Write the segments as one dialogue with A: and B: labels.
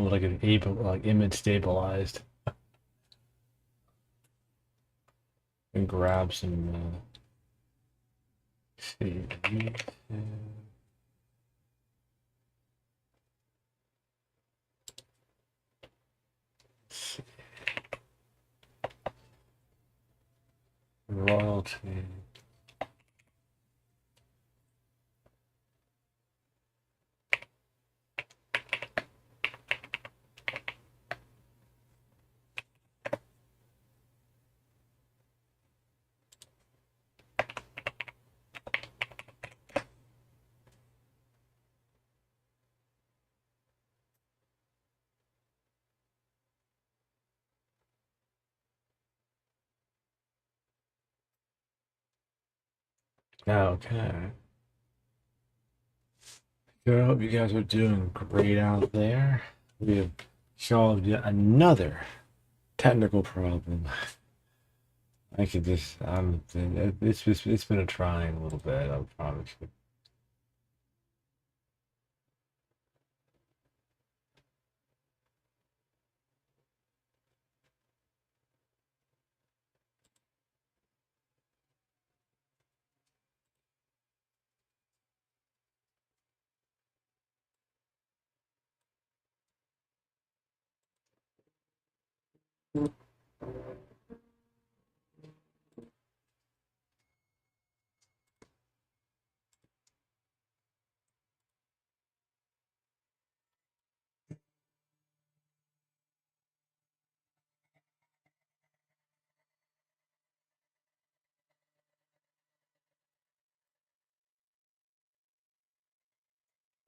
A: almost like an able, like image stabilized. And grab some. See, royalty. Okay. So I hope you guys are doing great out there. We have solved yet another technical problem. I could just, it's been a trying little bit, I promise you.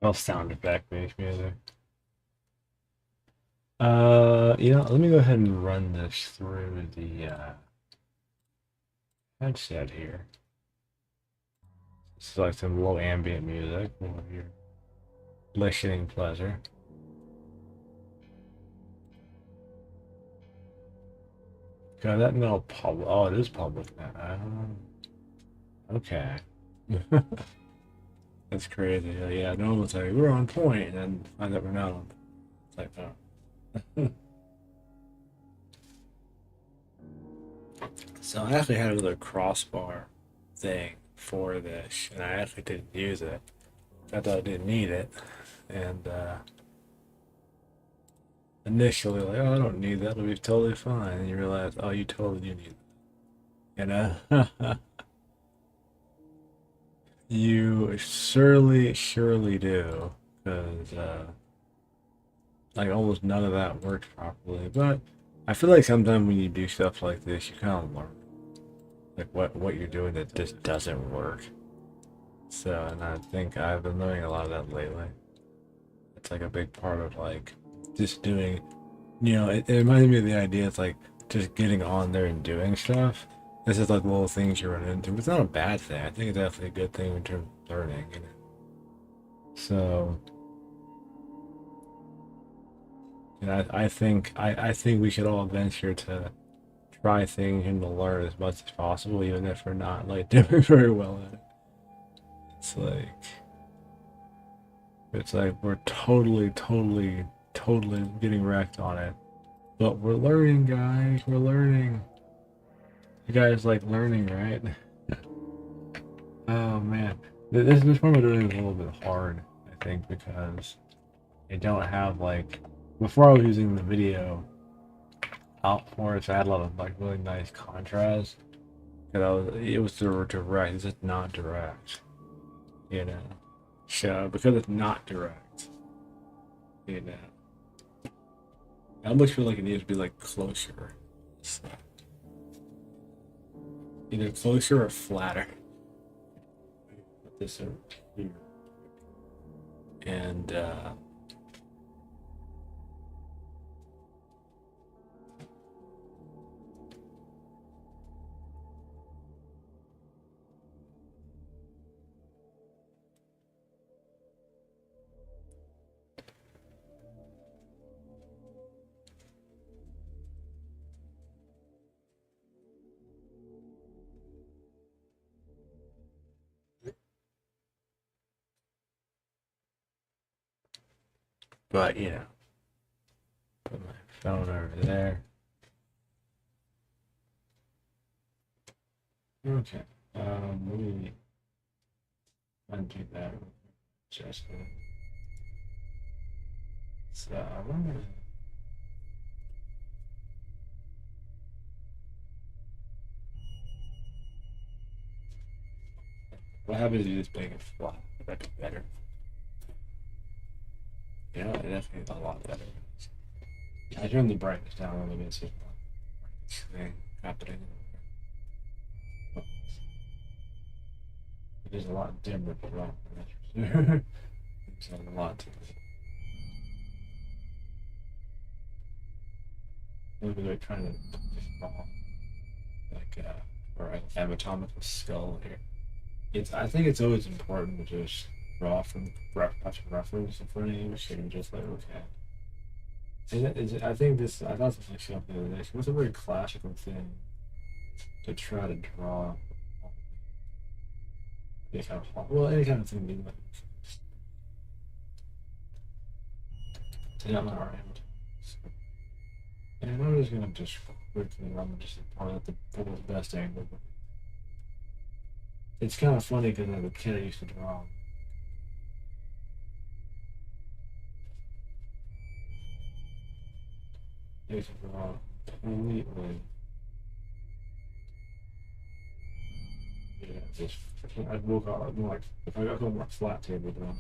A: Well, sound effect based music. Let me go ahead and run this through the headset here. Select some low ambient music for your listening pleasure. God, that no public. Oh, it is public now. Okay. That's crazy. Yeah, no one's like, we're on point, and then find out we're not on. It's like, oh. So I actually had another crossbar thing for this, and I actually didn't use it. I thought I didn't need it, and initially like, oh, I don't need that. It'll be totally fine. And you realize, oh, you totally do need it. You know, you surely do, because like almost none of that worked properly. But I feel like sometimes when you do stuff like this, you kind of learn like what you're doing that just doesn't work. So, and I think I've been learning a lot of that lately. It's like a big part of like just doing, it reminds me of the idea. It's like just getting on there and doing stuff. This is like little things you run into. It's not a bad thing. I think it's definitely a good thing in terms of learning. So, I think we should all venture to try things and to learn as much as possible, even if we're not like doing very well at it. It's like we're totally getting wrecked on it. But we're learning, guys. We're learning. You guys like learning, right? Oh man, this one we're doing is a little bit hard, I think, because I don't have like before I was using the video out for it, so I had a lot of like really nice contrast. Because it was direct. It's just not direct, you know. So because it's not direct, you know, I almost feel like it needs to be like closer. So, either closer or flatter. Put this over here. And but phone over there. Okay. Let me undo that. Just so I wonder. What happens if you just make it flat? That'd be better. You know, that's a lot better. I turned the brightness down a little bit so it's thing happening. It is a lot dimmer than wrong. It's a lot to it. Maybe they're trying to draw like or an anatomical skull here. I think it's always important to just draw from reference in front of you so you can just like okay. I think this I thought something showed up the other day. So it's a very classical thing to try to draw any kind any kind of thing being like yeah, not right. And I'm just gonna just quickly run just point at the best angle. It's kind of funny because as a kid I used to draw. I used to draw completely. Yeah, just I'd walk out I'd like if I got on a flat table draw.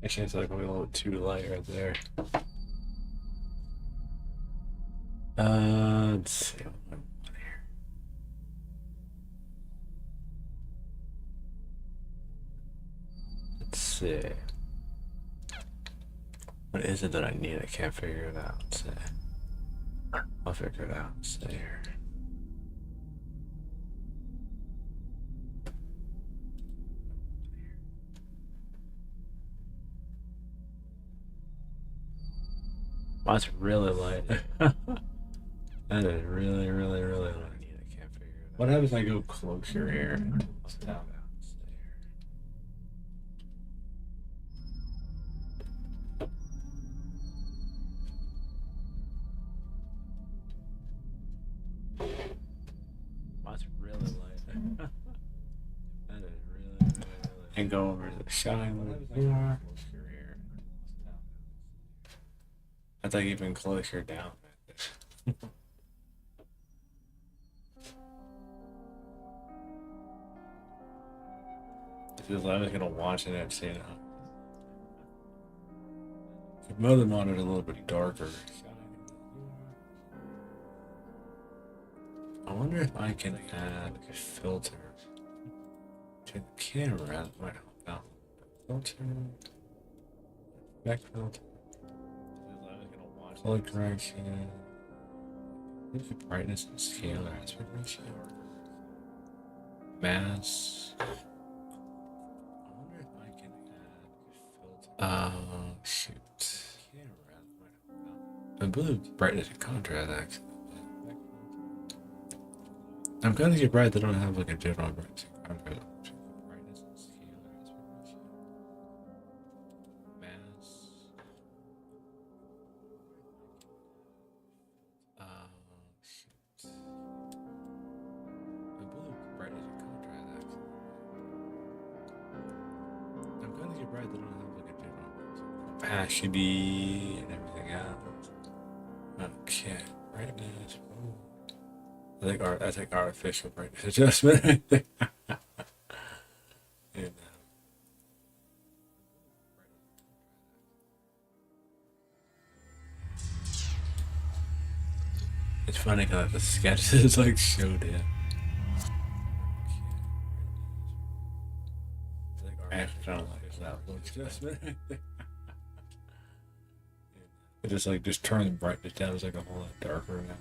A: Actually, it's like a little bit too light right there. Let's see. Let's see. What is it that I need? I can't figure it out. Let's see. I'll figure it out. Let's see here. Oh, it's really light. That is really, really, really light. I can't figure it out. What happens if I go closer here? Down. That's really light. That is really, really, really light. And go over to the shine with more. That's like even closer down. Because I was gonna watch it and see it. The mother monitor a little bit darker. I wonder if I can add like a filter to the camera. That might help out. Filter. Back filter. Color correction. Maybe brightness and scale or aspect ratio. Mass. I wonder if I can add a filter. Shoot. I believe brightness and contrast actually. I'm kind of surprised they don't have like a general brightness and contrast. Brightness and scale or aspect ratio. Mass. Shoot. I believe brightness and contrast actually. I'm kind of surprised they don't have like a general opacity and everything else. Okay, brightness. Ooh. That's like artificial brightness adjustment. And, it's funny because the sketch is like showed it. I actually don't like that adjustment. just turn the brightness down. It's like a whole lot darker now.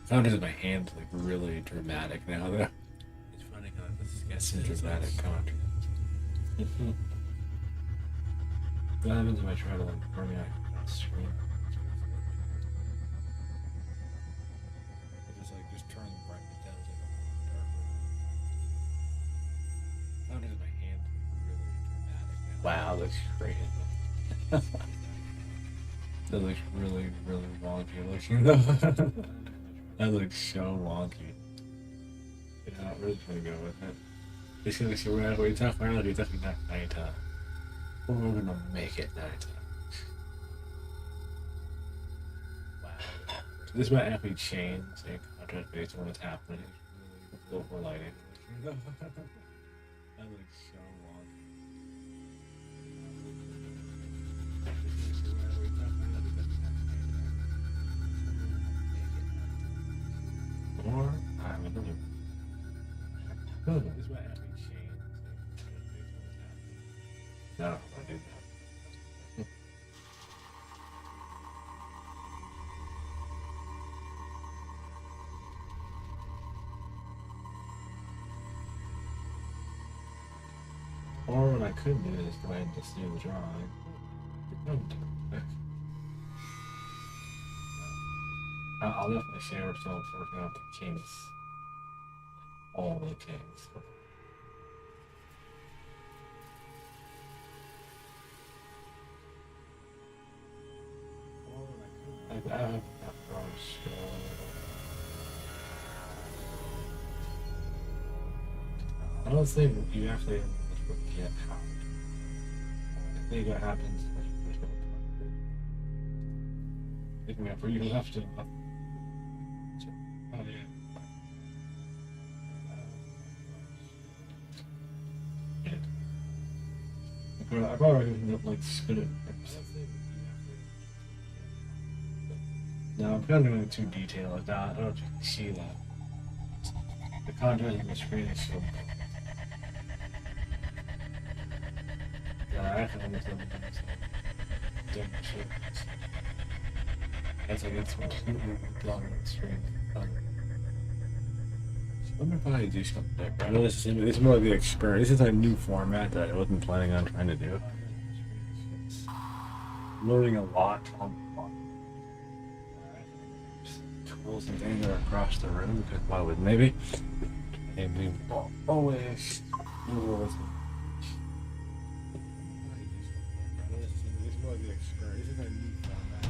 A: I found that my hand's like really dramatic now though. It's funny how this gets some dramatic contrast. What happens if I try to like turn it on the screen? Just turn the brightness down. It's like a whole lot darker. I found that my hand's like really dramatic now. Wow, that's crazy. That looks really, really wonky looking though. That looks so wonky. Yeah, we're just gonna go with it. It's gonna see we're talking about it's definitely not nighttime. But we're gonna make it nighttime. Wow. This might actually change the contrast based on what's happening. It's really a little more lighting. That looks so wonky. Or I'm another. This might actually change. No, I do that. Or what I could do is go ahead and just do the drawing. I'll definitely share some working out the kinks. All the kinks. I have that brush. I don't think you actually forget how. I think what happens is picking up where you left it. Oh yeah. I probably wouldn't like spin it. No, I'm kind of going too detailed like that. I don't know if you can see that. The contrast on the screen is so. Yeah, I actually almost never done this. Damn shit. That's like it's completely blowing on the screen. I wonder if I do something different. I know this is more of the experience. This is a new format that I wasn't planning on trying to do. I'm learning a lot on tools and things that are across the room because why would maybe? Maybe always. It's more of the experience. This is a new format.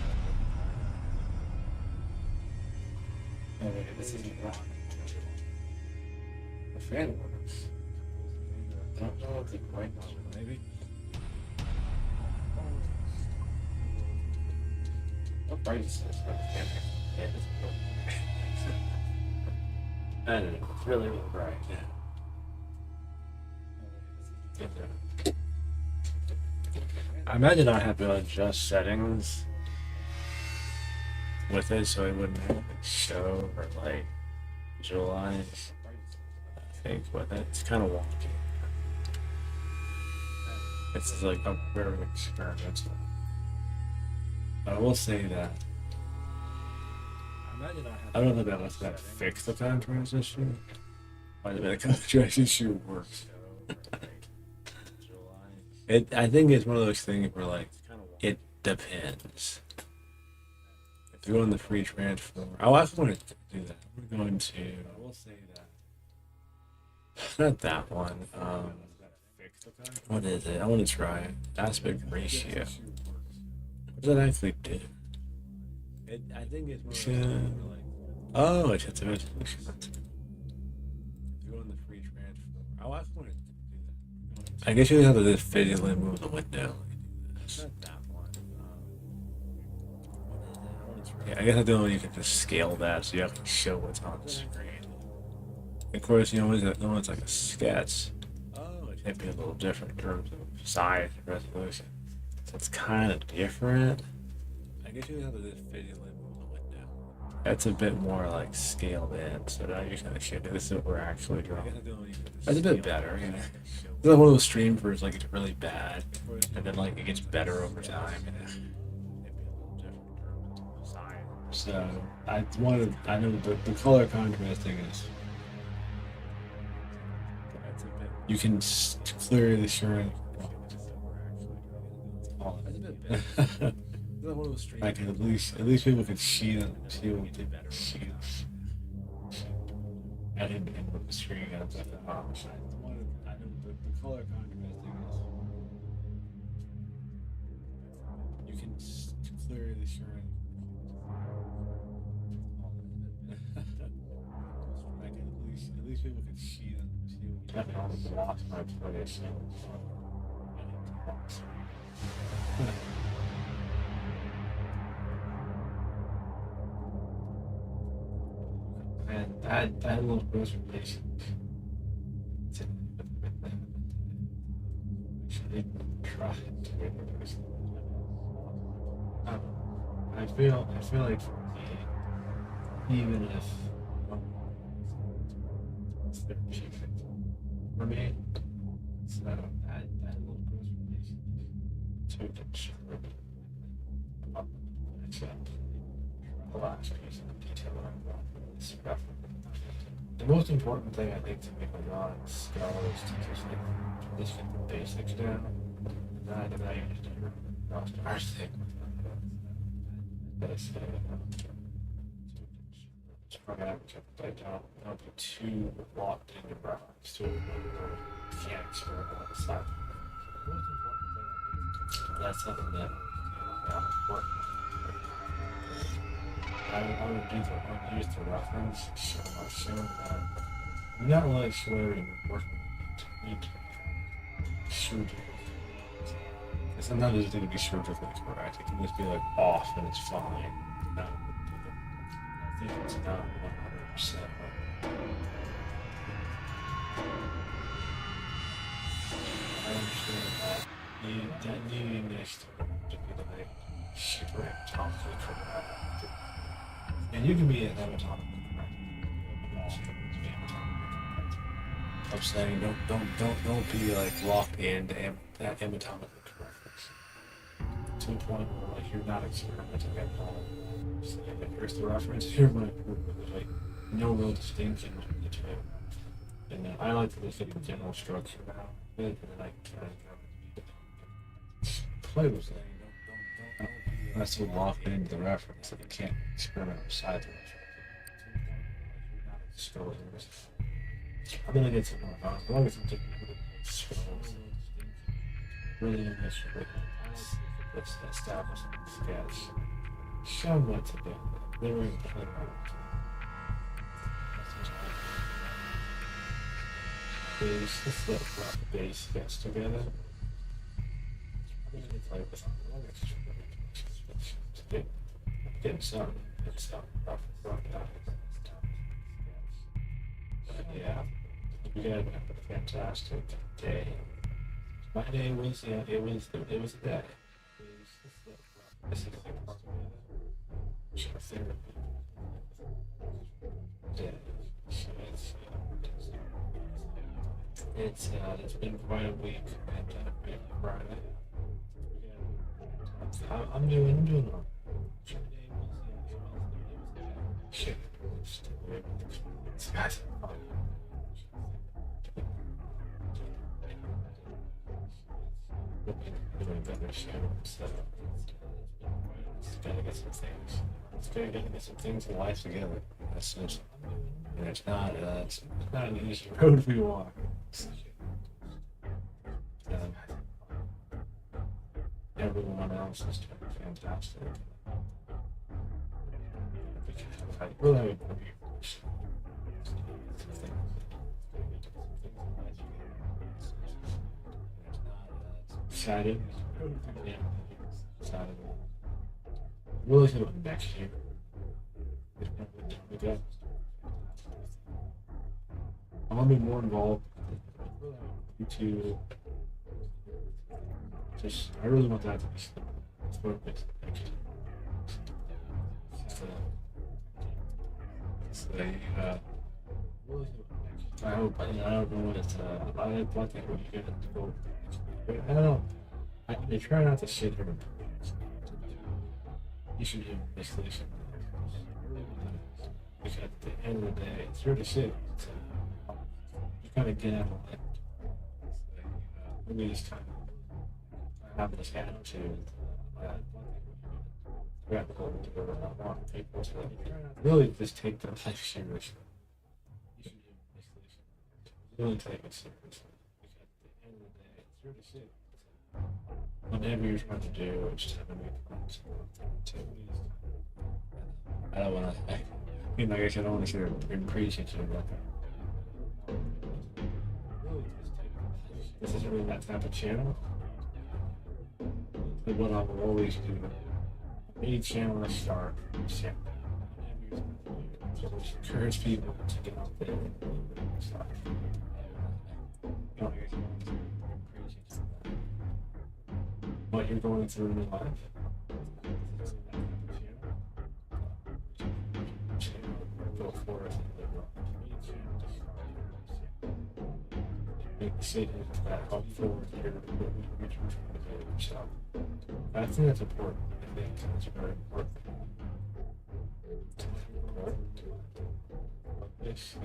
A: Anyway, this is wrong. The fan works. I don't know what the point is, maybe. What brightness is this? I don't know, it's really, really bright. Yeah. I imagine I have to adjust settings with it so it wouldn't like show or like visualize. I think with it, it's kind of wonky. It's like a very experimental. I will say that I don't know that much that fix the contrast issue. Might have been a contrast issue works. I think it's one of those things where like it depends. If you go in the free transform, I actually want to do that. We're going to. I will say that. Not that one. What is it? I want to try it. Aspect ratio. What does that actually do? I think it's oh, it's a resolution. If you go in the free transform, I actually want to do that. I guess you have to just physically move the window. Not that one. Yeah, I guess that's the only way you can just scale that so you have to show what's on the screen. Of course, you know, when it's like a sketch, it might be a little different in terms of size and resolution. So it's kind of different. I guess you have to just physically move the window. That's a bit more like scaled in, so now you kind of shit. This is what we're actually drawing. That's a bit better, you know. It's like one of those streams where it's like it's really bad, and then like it gets better over time. So I know the color contrasting is you can clearly discern. Like at least people can see what we did better. I didn't with the screen. I was like, oh, I know the color contrasting is you can clearly discern. Like at least people can see what we did. I lost my place. And I love those relations. Actually, try to get those. Um, I feel like for me, even if it's their cheap for me, so I love those relations to ensure the last piece of detail around this reference. The most important thing I think to make a non-scholar is to just get the basics down. And then I just do your cross thing. That's just programming, like don't be too locked into reference to it. You can't experiment on the side. The most important thing I think that's something that work. I would use the reference, show that I'm not really sure working surgically. Sometimes it doesn't need to be surgically correct. It can just be like off and it's fine. I think it's not 100%. I understand that needing this to be like super anatomically correct. And you can be an anatomically correct. I'm saying don't be like locked into that anatomically correctness to a point where like you're not experimenting at all. Just like, here's the reference, here's my proof. There's like no real distinction between the two. And I like to look at the general structure now, and then I kind of play with it. Don't not so locked into the reference that you can't experiment outside the reference. So I'm gonna get some more as long as I'm taking skills. Really initially, let's establish a sketch. Show them what to do. Literally play around. Let's let rough base sketch together. I'm gonna play with some get some rough out. Yeah, we had a fantastic day. My day was, yeah, it was a day. This is therapy. Yeah. It's been quite a week, and Friday. I'm doing well. Shit. Guys. Doing better show, so gotta get some things. Gotta get some things in life together. That's just, and it's not an easy road we walk. Everyone else is doing fantastic. I really would be excited. Yeah. Excited. Really should have next year. Okay. I'm gonna be more involved. To just, I really want that to be next year. So, So, really, I hope, I don't know what it's, I like that when you get to go. I don't know. I try not to sit here. You should do isolation. Because at the end of the day, it's really shit. You kind of get out of it. Maybe just kind of have this attitude. Practical to want people to really just take their life seriously. You should do isolation. Really take it seriously. Because at the end of the day, it's really shit. Whatever you're trying to do, it's just having to make fun. I don't want to. I guess I don't want to sit and preach it to you. This isn't really that type of channel. But what I will always do, any channel I start, encourage people to get out there and start. What you're going through in your life. Go for it. Make decisions that help forward your yourself. I think that's important. I think it's very important. This,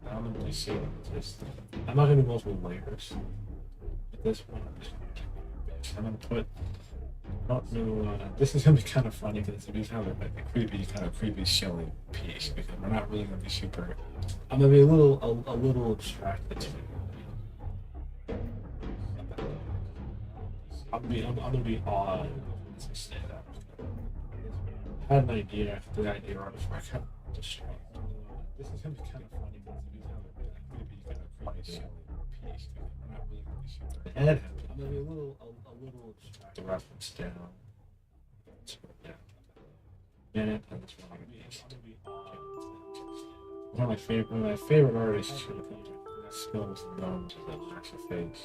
A: I'm going to just say this. I'm not going to do multiple layers. At this point, I'm going to put. I don't know. This is going to be kind of funny because it's going to be kind of like a creepy, shilling piece because we're not really going to be super. I'm going to be a little abstracted to it. I'm gonna be odd to say that. I had an idea after the idea right before I got distracted. This is gonna be kind of funny because it's gonna be kind of creepy piece. We're not really gonna be super. I'm gonna be a little abstracted. Reference down. Yeah. Minute and it's one piece. One of my favorite artists who spells the bones of the actual face.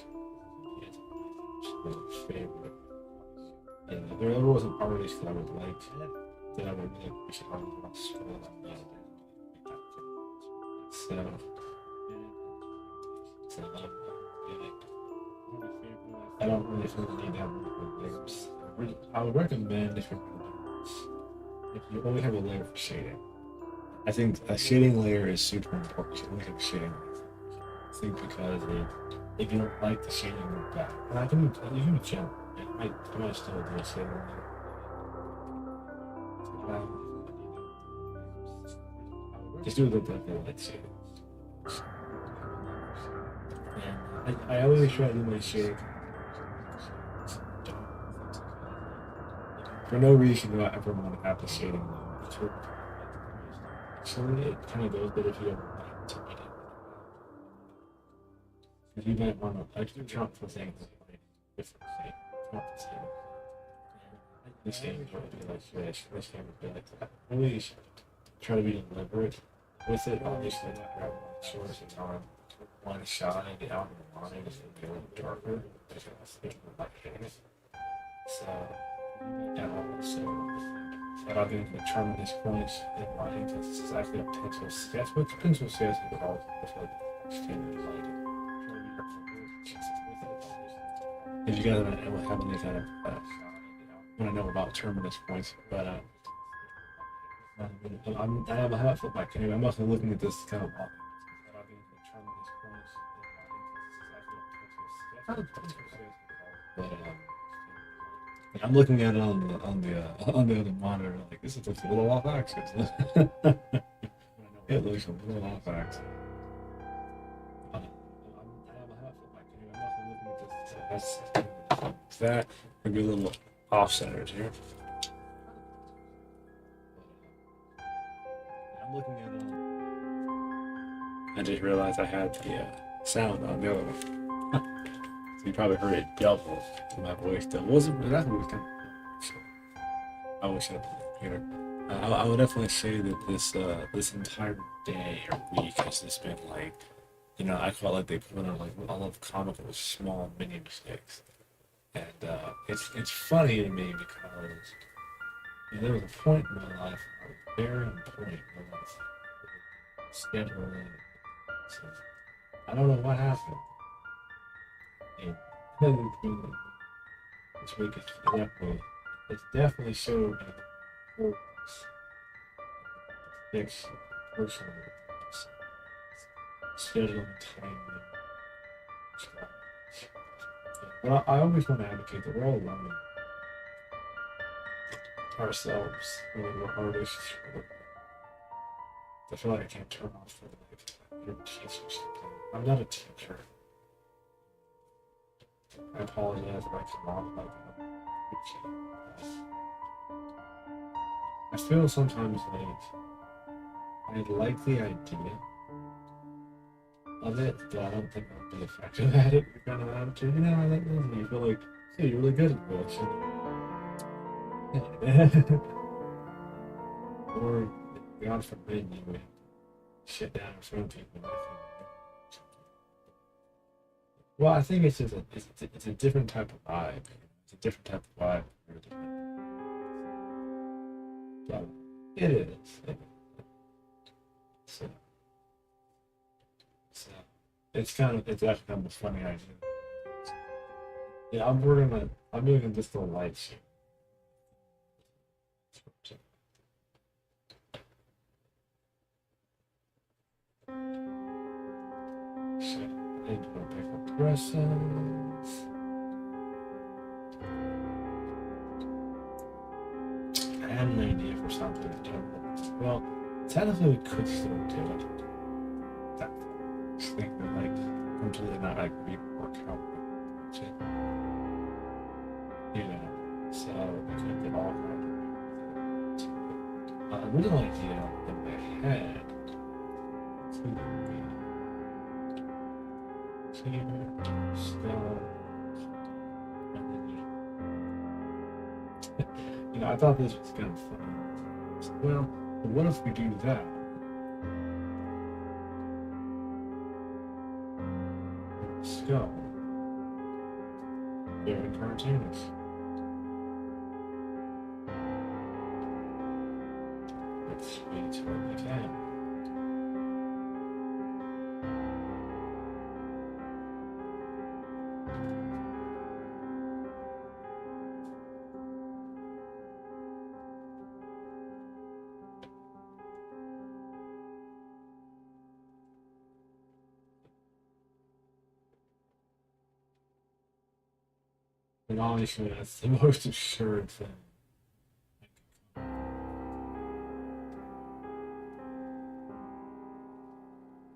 A: Favorite. Yeah, there was an artist that I would like that I would appreciate on school. So I don't really feel the need to have multiple layers. I would recommend if you only have a layer for shading. I think a shading layer is super important. You only have a shading layer. I think because if you don't like the shading of that, and you can be chill. I might still do a shading layer. Just do the light shading. And I always try to do my shading. For no reason do I ever want to have the shading layer. Actually, it kind of goes better if you ever want to read it. Because you might want to account for things like different things. This game would be like this, this game would be like that. Really try to be deliberate with it. Obviously, grab one source and on one shot and get out in the line is a little darker. Because I was thinking about hitting it. So, but I'll be determine this point in mind because this is actually a pencil sketch. What pencil sketch is called? It's like extremely light. If you guys have any kind of want to know about terminus points, but I have a half foot back anyway. I'm also looking at this kind of. But I'm looking at it on the other monitor. Like this looks a little off axis. It looks a little off axis. That could be a little off centered here. I'm looking at it. I just realized I had the sound on the other one. So you probably heard it double in my voice. That wasn't that was kind of. So I wish I here. I would definitely say that this entire day or week has just been like, I call it like they put on like all of comical small mini mistakes. And it's funny to me because there was a point in my life, a very important point in my life, scheduling. So, I don't know what happened. And this week it's definitely showed fix personal scheduling time. But I always want to advocate that we're all learning ourselves when we're artists. I feel like I can't turn off for like you're a teacher or something. I'm not a teacher. I apologize if I come off like that. I feel sometimes like I like the idea of it, but I don't think I'll be effective at it. You're kind of attitude, you know, that doesn't you feel like, hey, you're really good at this. Or, God forbid, you would sit down in front of people. Well, I think it's just it's a different type of vibe. It's a different type of vibe. But it is. So, it's actually kind of a funny idea. Yeah, I'm doing this little light shoot. So, I need to go pick up presents. I had an idea for something to do. Well, technically we could still do it. Just think that like completely not like work out. You know, so we could get all that. The original idea in my head you know, I thought this was kind of funny. So, well, what if we do that? Skull. Very cartoonish. Let's wait what we can. And honestly, that's the most absurd thing.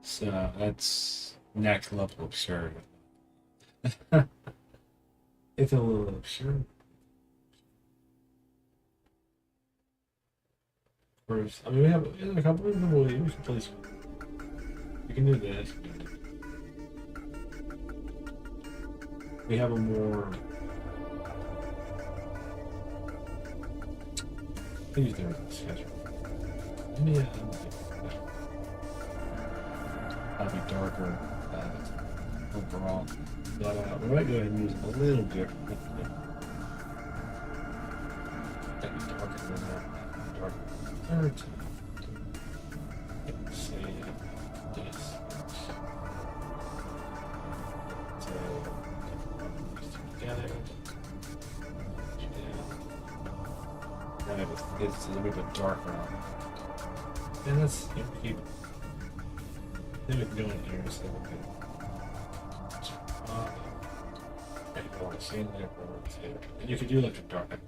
A: So that's next level absurd. It's a little absurd. First, I mean, we have a couple of people we can play. We can do this. We have a more. Please do it schedule. Yeah, that'll be darker overall. But we might go ahead and use a little different. That'd be darker than that. Darker than third. Say this. So together. It's a little bit darker. And let's keep. Then we can go in here so we can. And you could do like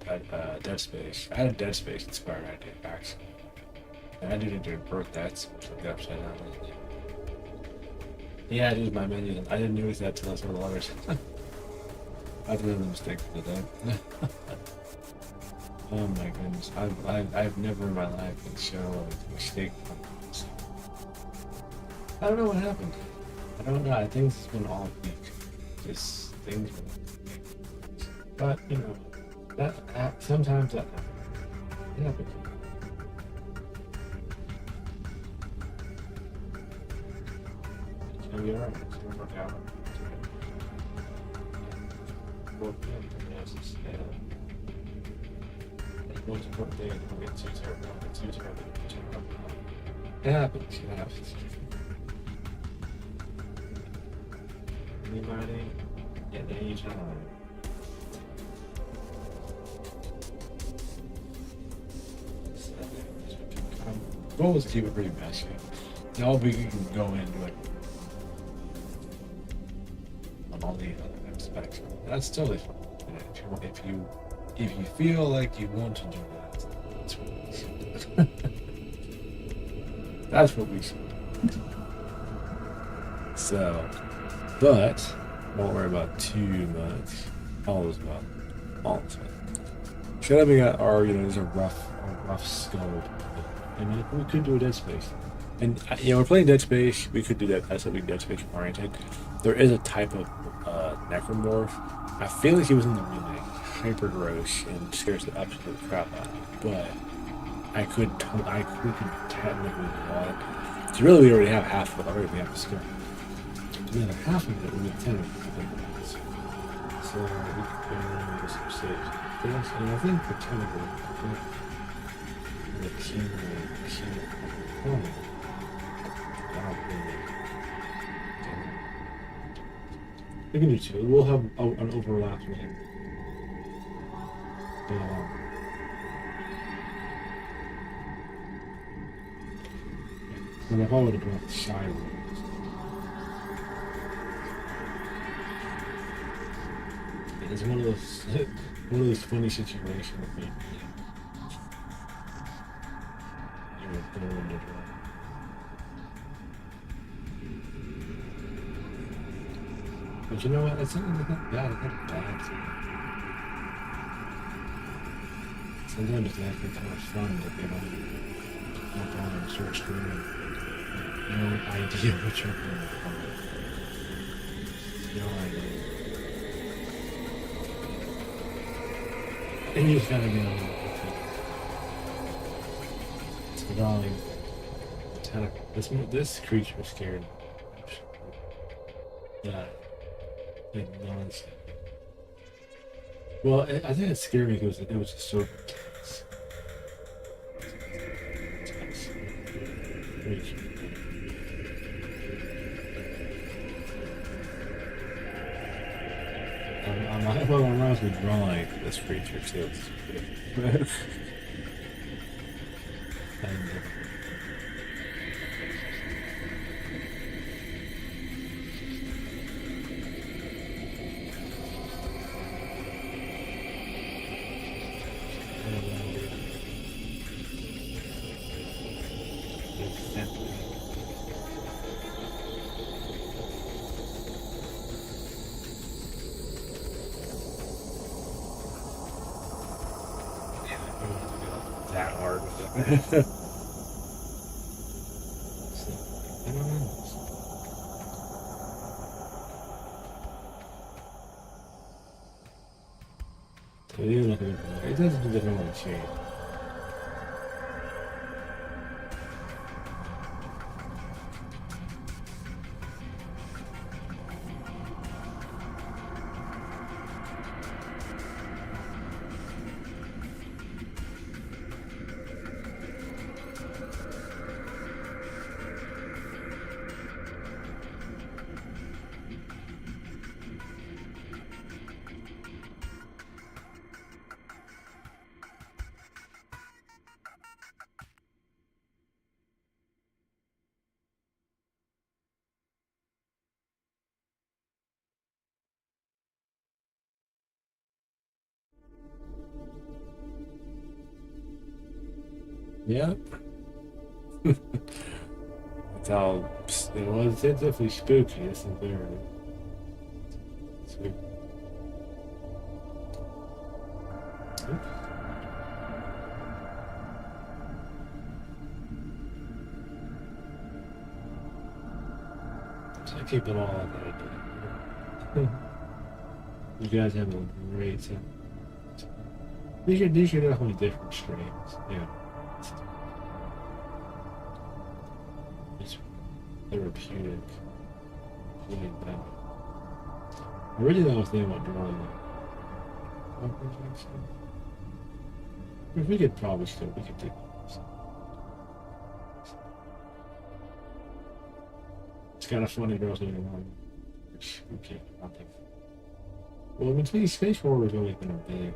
A: a Dead Space. I had a Dead Space inspired idea actually. And I didn't do broke that, so the upside down. Yeah, it is my menu. I didn't notice that till I saw the letters. I've made a mistake for the day. Oh my goodness, I've never in my life been so a mistake. I don't know what happened. I don't know. I think it's been all week. Just things. But you know, that sometimes that happens. It happens. It's gonna be alright. It's gonna work out. Most important thing is to get too terrible. It happens. It happens. Anybody at any time. Goal is to keep it pretty messy. Now we can go into it on all the other aspects. That's totally fine. If you feel like you want to do that, that's what we should. That's what we should. So, but won't worry about too much. All is well. All is well. So we got our, there's a rough scope. I mean, we could do a Dead Space. And, we're playing Dead Space. We could do that as something Dead Space oriented. There is a type of necromorph. I feel like he was in the remake. Hyper gross and scares the absolute crap out of me. But we could technically do it. So really, we already have half of it. Already we have the skill. The other half of it, we need 10 of it. So we could go into some saves. Yes, and I think for technically, the king. We can do two. We'll have an overlap with him. And I've already brought the sideways. It's one of those funny situations with me. But you know what? It's not bad. It's not bad. Sometimes it's actually kind of fun that they don't jump on and start screaming. No idea what you're doing. No idea. And you just gotta get on with it. It's drawing. This creature scared me. Yeah. Like nonsense. Well, I think it scared me because it was just so intense. I'm honestly drawing this creature too. And, that hard with it. So, I don't know. So, it doesn't really change. Yeah. It's all. It was definitely spooky. This is very spooky. Oops. So I keep them all on that. You guys have a great time. These are definitely different strains. Yeah. It's therapeutic. Like that. Originally I was thinking about drawing like if we could probably still we could do this. kind of funny girls doing wrong. Okay, nothing. Well, between Space War was always been a big.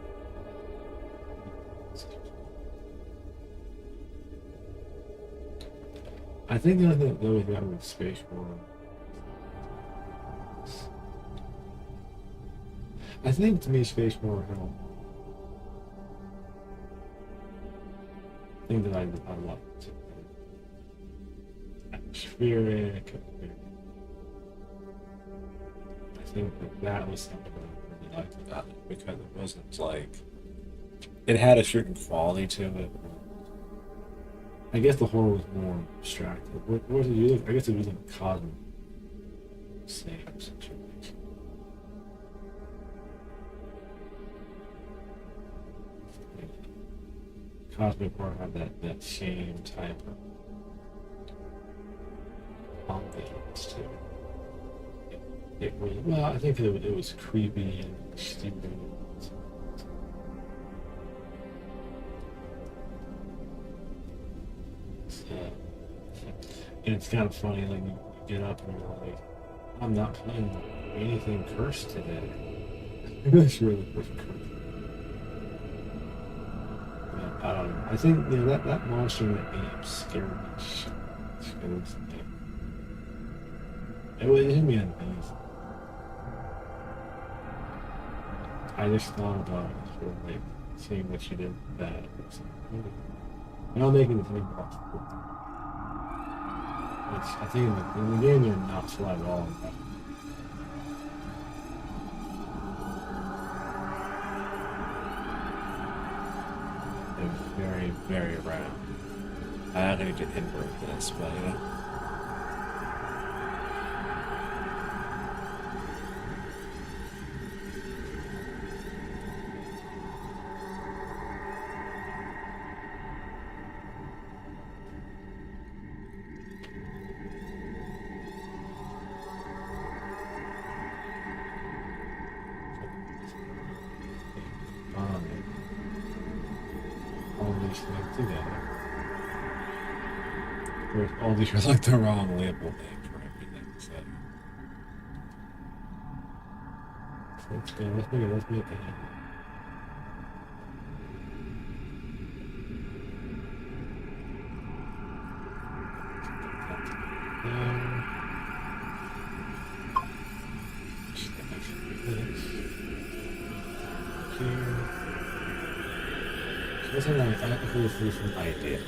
A: I think the other thing that always got with Space War. I think to me, Space War had a thing that I love. Atmospheric. I think that was something I really liked about it because it wasn't like it had a certain quality to it. I guess the horror was more abstracted. What was it? I guess it was like a cosmic same situation. Cosmic horror had that same type of ambience to it. It was, well, I think it was creepy and stupid. And it's kind of funny, like you get up and you're like, I'm not playing anything cursed today. That's really cursed. I don't know. I think that monster in that game scared me. It hit me on the knees. I just thought about it, sort of like seeing what you did with that. I'm not making the thing possible. I think in the game they're not slow at all. They're very, very rare. I'm gonna get hit with this, but you know. All these things together. All these are like the wrong label name for everything. So let's go. Let's make it. What's an idea?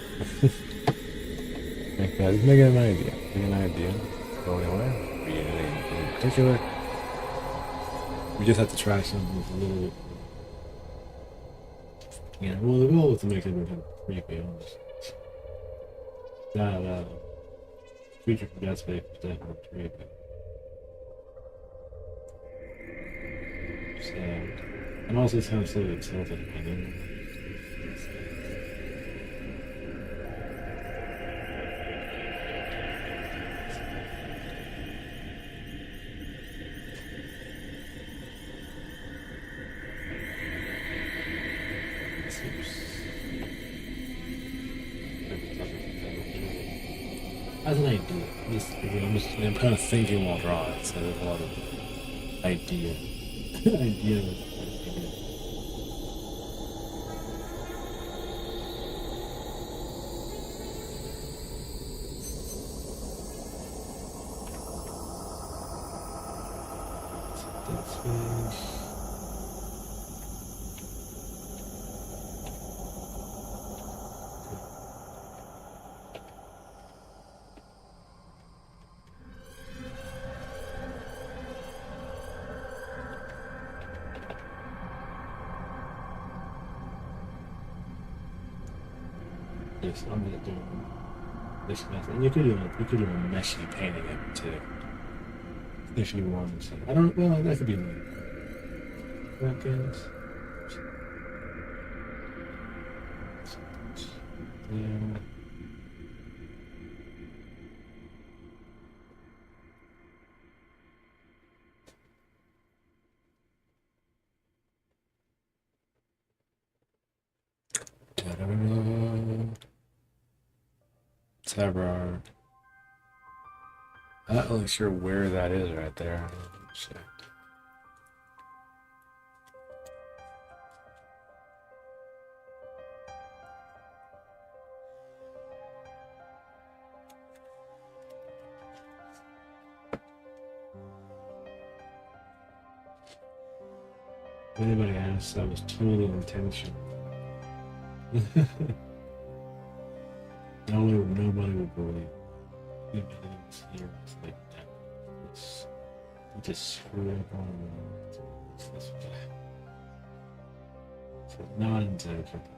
A: Okay, let's make it an idea. Make an idea. Go anywhere. Read anything in particular. We just have to try something with a little bit. Yeah, well, the goal is to make it kind of creepy, honestly. That feature from Dead Space was definitely creepy. So, and also it's kind of silly itself at the beginning. As an idea, I'm kind of thinking while drawing, so there's a lot of idea. idea. That's finished. Yes, I'm gonna do this method. And you could do a messy painting of it too. If you wanted to. I don't well that could be like seconds. Yeah. Terror. I'm not really sure where that is right there. Shit. If anybody asks, that was totally intentional. Nobody would believe. Even if it was here, it's like that. It's, you just screw up on it's this way. So not intentional.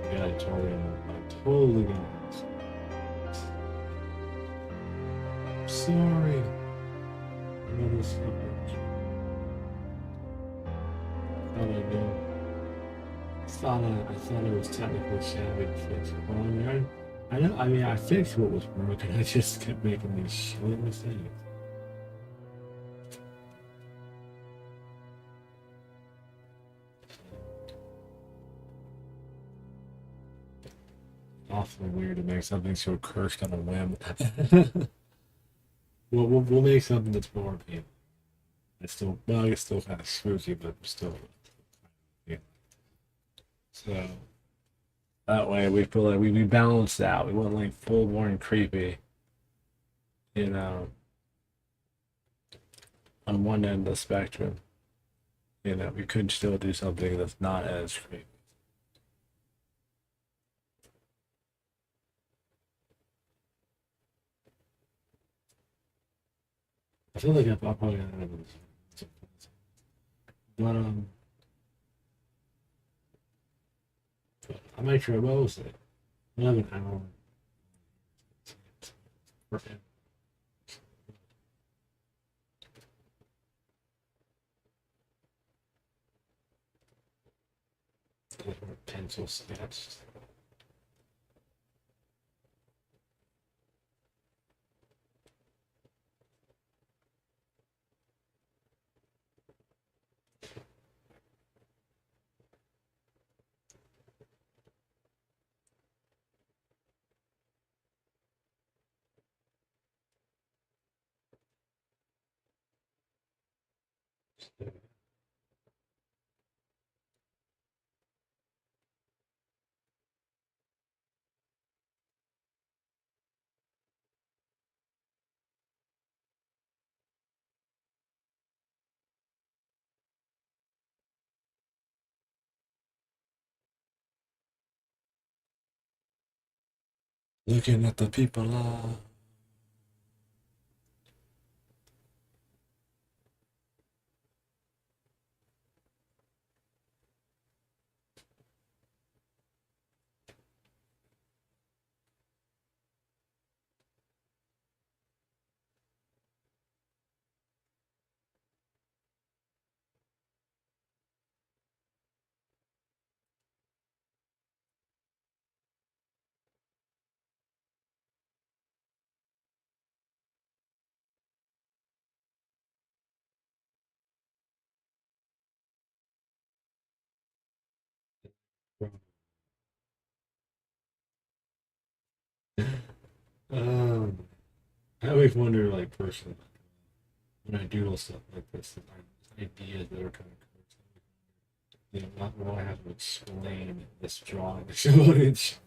A: Yeah, I totally got it. Sorry. Another slipper. Thought I knew. I thought it was technically shabby to fix it. Well, I know. I mean, I fixed what was broken. I just kept making these silly mistakes. Awfully weird to make something so cursed on a whim. We'll make something that's more appealing. It's still, well, it's still kind of spooky, but still. Yeah. So that way we feel like we balanced out. We went like full blown creepy, you know, on one end of the spectrum. You know, we could still do something that's not as creepy. I feel like I'll probably gonna have this. But I might try both it. I have an hour. Perfect. Pencil sketch. Looking at the people. Um, I always wonder, like, personally, when I doodle stuff like this, ideas that are kind of cool. You know, not what I have to explain this drawing to somebody it's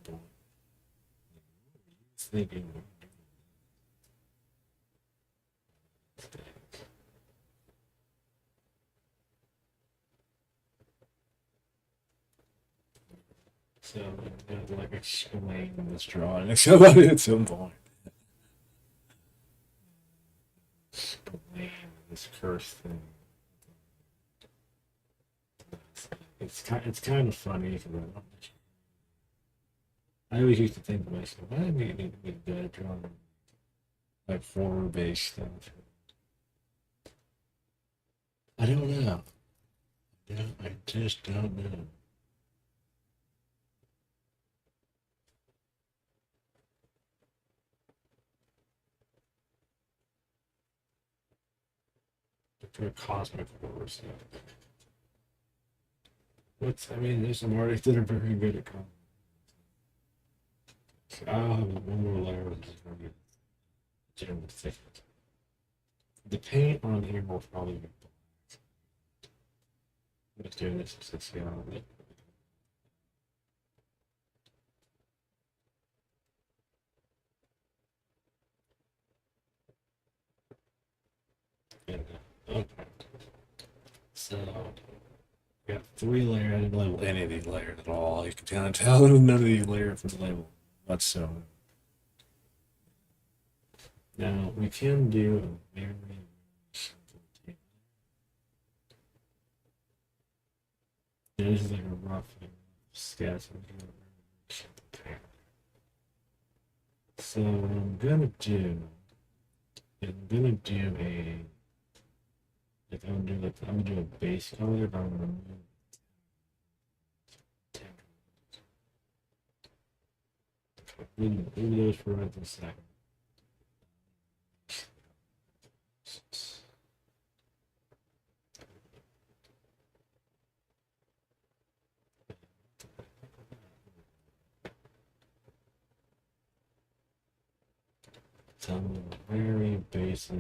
A: thinking. So I have to like explain this drawing to somebody at some point. Explain this curse thing. It's kind of funny because I always used to think to myself, I need to be good at drawing like forward based stuff. I don't know. I just don't know. For cosmic horror stuff. I mean, there's some artists that are very good at comic. I'll have one more layer which is going to be general thickness. The paint on here will probably be black. I'm just doing this to see how it. Okay. So we got 3 layers. I didn't label any of these layers at all. You can kind of tell none of these layers was labeled whatsoever. Now we can do a very simple tape. This is like a rough sketch of a very simple pair. So what I'm gonna do is I'm gonna do a base color, but I'm gonna move those for right this second. Some very basic.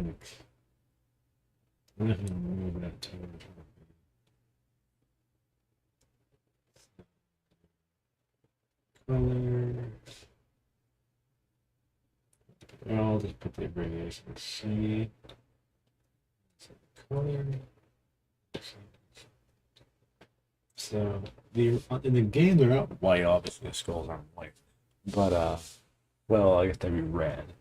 A: I'm not gonna move that too much. Colors. I'll just put the abbreviation C. Color. So in the game they're not white, obviously the skulls aren't white. But well, I guess they'd be red.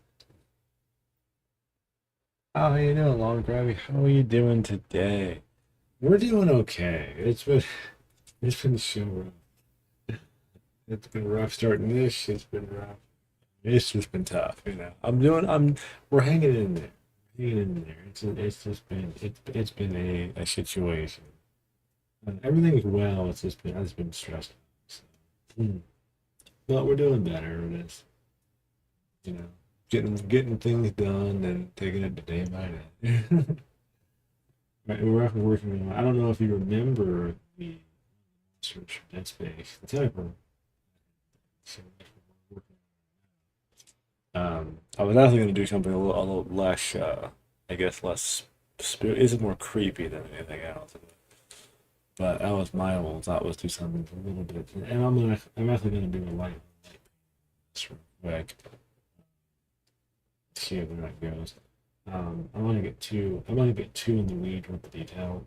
A: How you doing, Long Gravy? How are you doing today? We're doing okay. It's been so rough. It's been rough starting this. It's been rough. It's just been tough, you know. We're hanging in there. Hanging in there. It's been a situation. Everything's well. It's been stressful. So, but we're doing better. It's, you know, getting things done and taking it day by day. Right, we're working on. I don't know if you remember the search for Dead Space, the typer. So I was actually going to do something a little less, I guess, less. Is more creepy than anything else. But that was my old thought was do something a little bit, and I'm actually going to do a light sort of quick. See where that goes. I want to get too in the weed with the detail.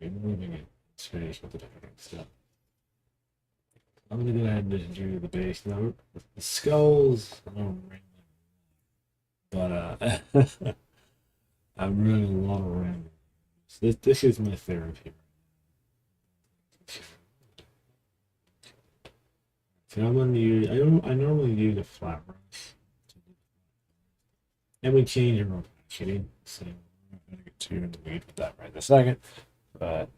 A: We're moving it in space with the different stuff. I'm gonna go ahead and just do the base now. The skulls, I don't ring but I'm running a lot of random. This is my therapy. So I'm gonna use. I normally use a flat brush, and we change our opacity. So I'm not gonna get too in the weed with that right this second, but.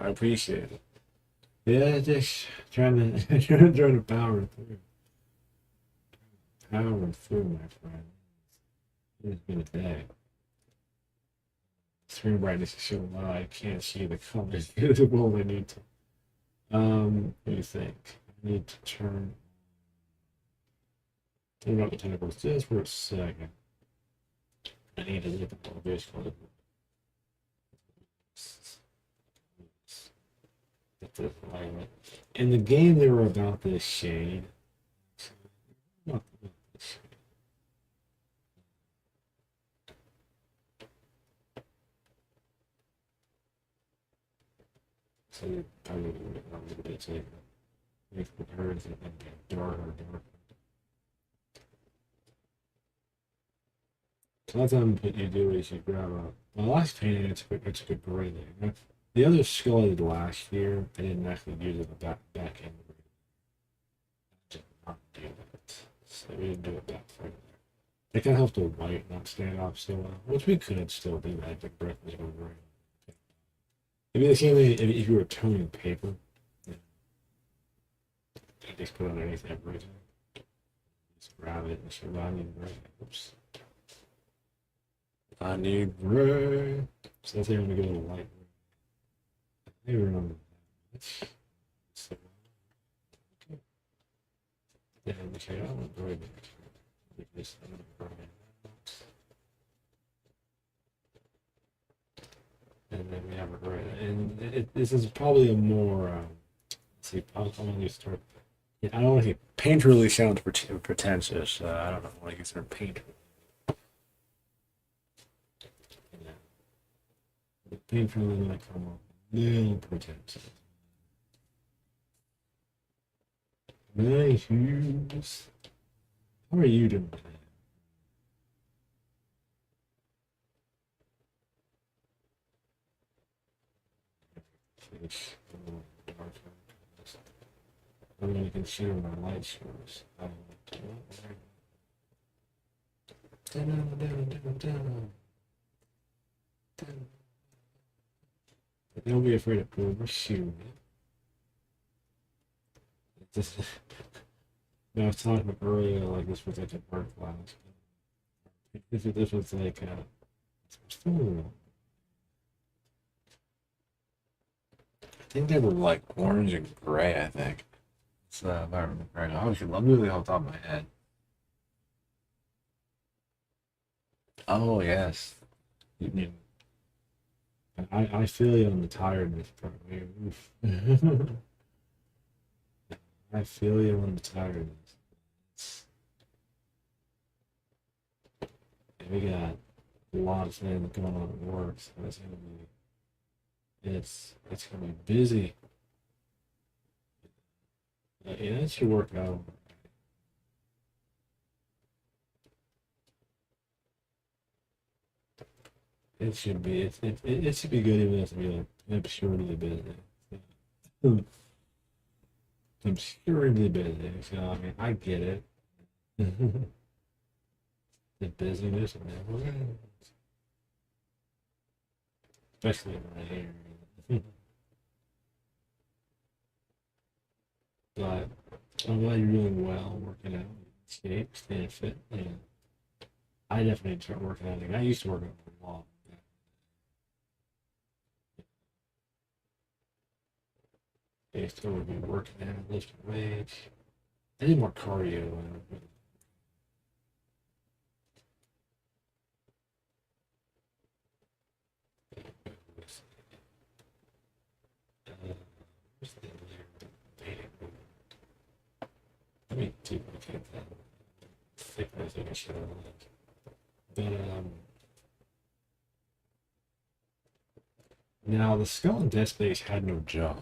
A: I appreciate it. Yeah, just trying to trying to power through. Power through, my friend. It's been a day. Screen brightness is so low I can't see the colors visible I need to. What do you think? I need to turn about the tentacles just for a second. I need to look at the base color. In the game, they were about this shade. Not this shade. So you probably get a little bit safer. Make the birds and get darker and darker. So that's what you do is you grab a. My last painting, it's a gray thing. The other skull I did last year, I didn't actually use it back end. I did not do that. So we didn't do it back front there. It kind of helped the white not stand off so well, which we could still do that. The brick was going gray. It'd be the same thing if you were toning paper. Yeah. You just put underneath everything. Just grab it and show I need gray. Oops. I need gray. So that's how I'm going to get a little light. I remember that. So, yeah, we say, oh, enjoy this. And then we have it right. And this is probably a more, let's see, I'm going to start. Yeah, I don't want to say paint really sounds pretentious. I don't know what I consider paint. Yeah. The paint really might come up a little pretentious. Nice shoes. How are you doing today? Fish. I'm going to consider my light shoes. Don't be afraid of pull my shoe. Just, I was talking earlier, like this was like a work class. This was like still, I think they were like orange and gray. I think. So if I remember right, obviously, I'm really off the top of my head. Oh yes, you, I feel you on the tiredness part. I feel you on the tiredness. We got a lot of things going on at work, so it's gonna be busy. Yeah, it should work out. It should be. It should be good even if it be like absurdly busy. Hmm. Absurdly busy. So I mean, I get it. The busyness and everything, especially around here. But I'm glad you're doing well, working out, staying fit. Yeah, I definitely need to start working out again. I used to work out a lot. I used to be working out, lifting weights. I did more cardio. Where's the let me duplicate that thickness I can show. But now the skull and death space had no jaw.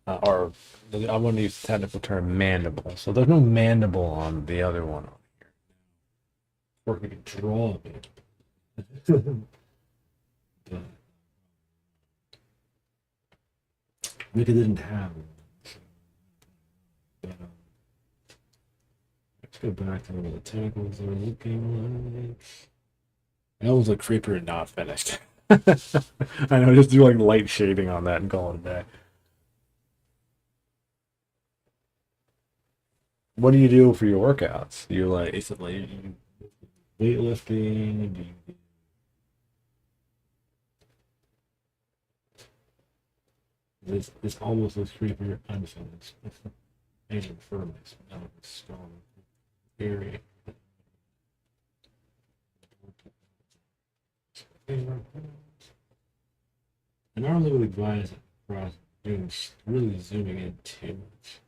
A: Or I want to use the technical term mandible. So there's no mandible on the other one on here. Or we could draw a bit. But Mika didn't have one. But, let's go back to what the tentacles are looking like. That was a creeper and not finished. I know, just do like light shading on that and call it a day. What do you do for your workouts? You like, is it like weightlifting? Do you, this almost looks creepier unfinished. Asian furnace. Now it's strong. Very. I normally would advise doing really zooming in too much.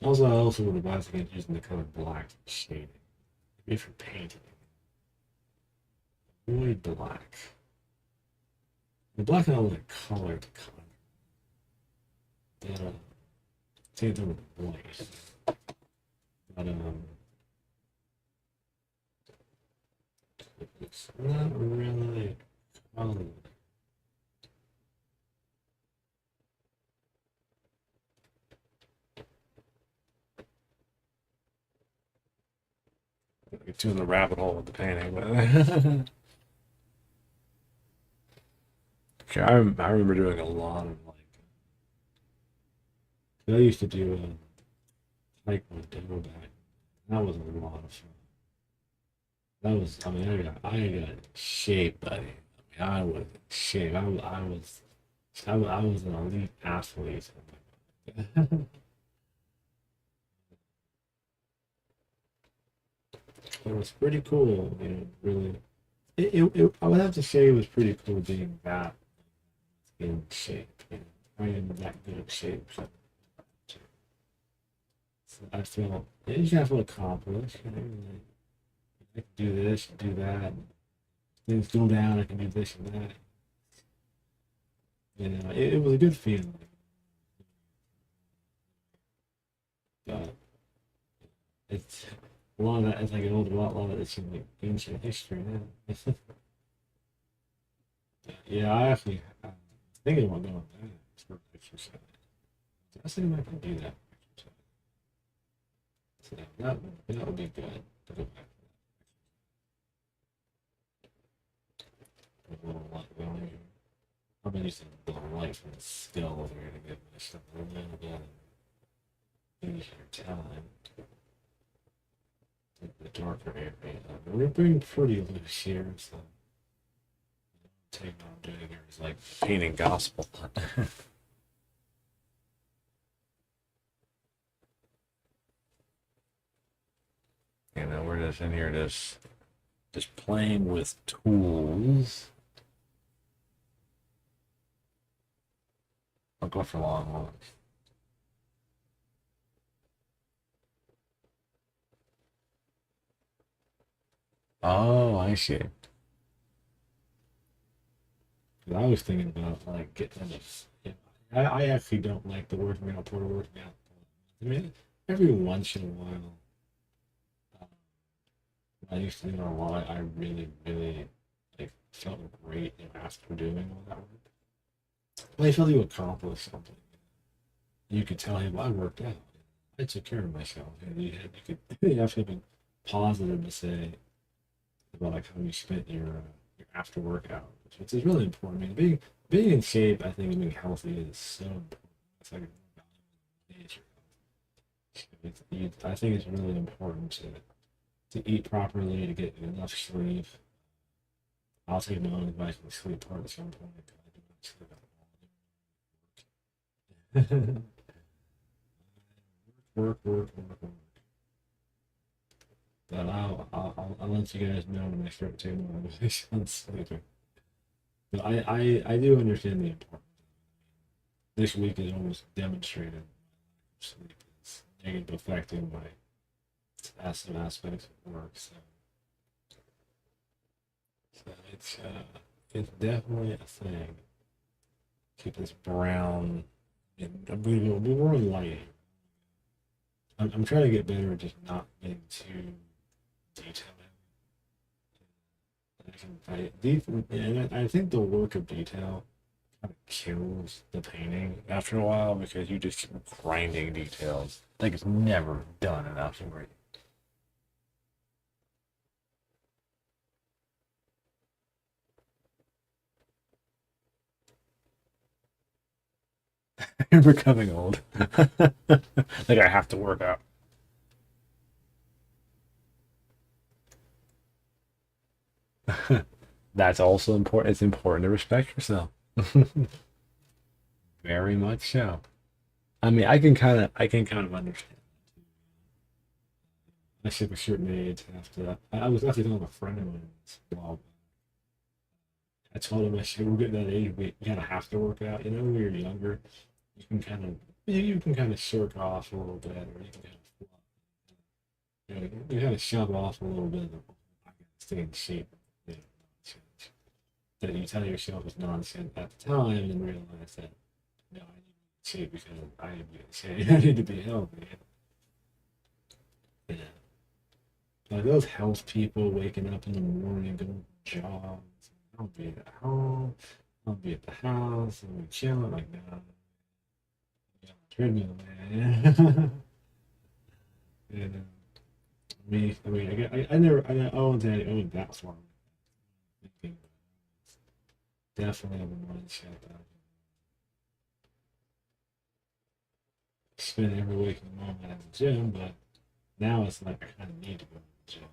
A: Also, I also would advise against using the color black shading. If you're painting, avoid black. The black and all the color to color. But same thing with white. But it's not really color. Get too in the rabbit hole with the painting, but okay, I remember doing a lot of like I used to do like with demo back. That was a lot of fun. I mean, I got shape, buddy. I mean, I was in shape. I was an elite athlete. It was pretty cool, you know, really. I would have to say it was pretty cool being that in shape, you know. I am that good of shape. So I feel, yeah, you kind of feel accomplished, you know, like, I can do this, do that. Things go down, I can do this and that. You know, it was a good feeling. But it's a lot of that, it's like an old, a lot of it's in like ancient history now. Yeah, I actually, I'm thinking about going back for exercise. I think I can do that. So that would be good to go back to a little light going. I'm gonna use the light from the skull over here to get myself a little bit easier time. The darker area. We're being pretty loose here, so take what I'm doing here is like painting gospel. You know, we're just in here just playing with tools. I'll go for long ones. Oh, I see. 'Cause I was thinking about like getting this. You know, I actually don't like the workout portal workout. I mean, every once in a while, um, I used to do it a lot. I really like felt great after doing all that work. Well, I felt you accomplished something. You could tell him I worked out. I took care of myself. And you could you have something positive to say about like how you spent your after workout, which is really important. I mean, being in shape, I think, and being healthy is so important. It's like nature. I think it's really important to eat properly, to get enough sleep. I'll take my own advice on the sleep part at some point. I do not sleep at all. Work. But I'll let you guys know when I start taking my advice on sleeping. But I do understand the importance. This week is almost demonstrated sleep is negative affecting my some aspects of work. So it's definitely a thing. Keep this brown. We were light. I'm trying to get better at just not getting too detailed. And I think the work of detail kind of kills the painting after a while because you just keep grinding details. Like it's never done enough. You're becoming old. Like I have to work out. That's also important. It's important to respect yourself. Very much so. I mean, I can kind of understand. I should a certain age after. I was actually telling a friend of mine this a while. I told him I said we're getting that age we kind of have to work out. You know, when you're younger, you can kind of you can kind of shirk off a little bit, or you can kind of you kind of shove off a little bit of I gotta stay in shape. You know, nonsense. That you tell yourself is nonsense at the time, and realize that no, I need to be in shape because I need to be in shape. I need to be healthy. Yeah. Like those health people waking up in the morning, going jogs. I'll be at home. I'll be at the house. I'll be chilling. Like, nah, be on the treadmill, man. And I mean, I never, I won't say I went that far. Thinking definitely have a mindset that I spend every waking moment at the gym, but now it's like I kind of need to go to the gym.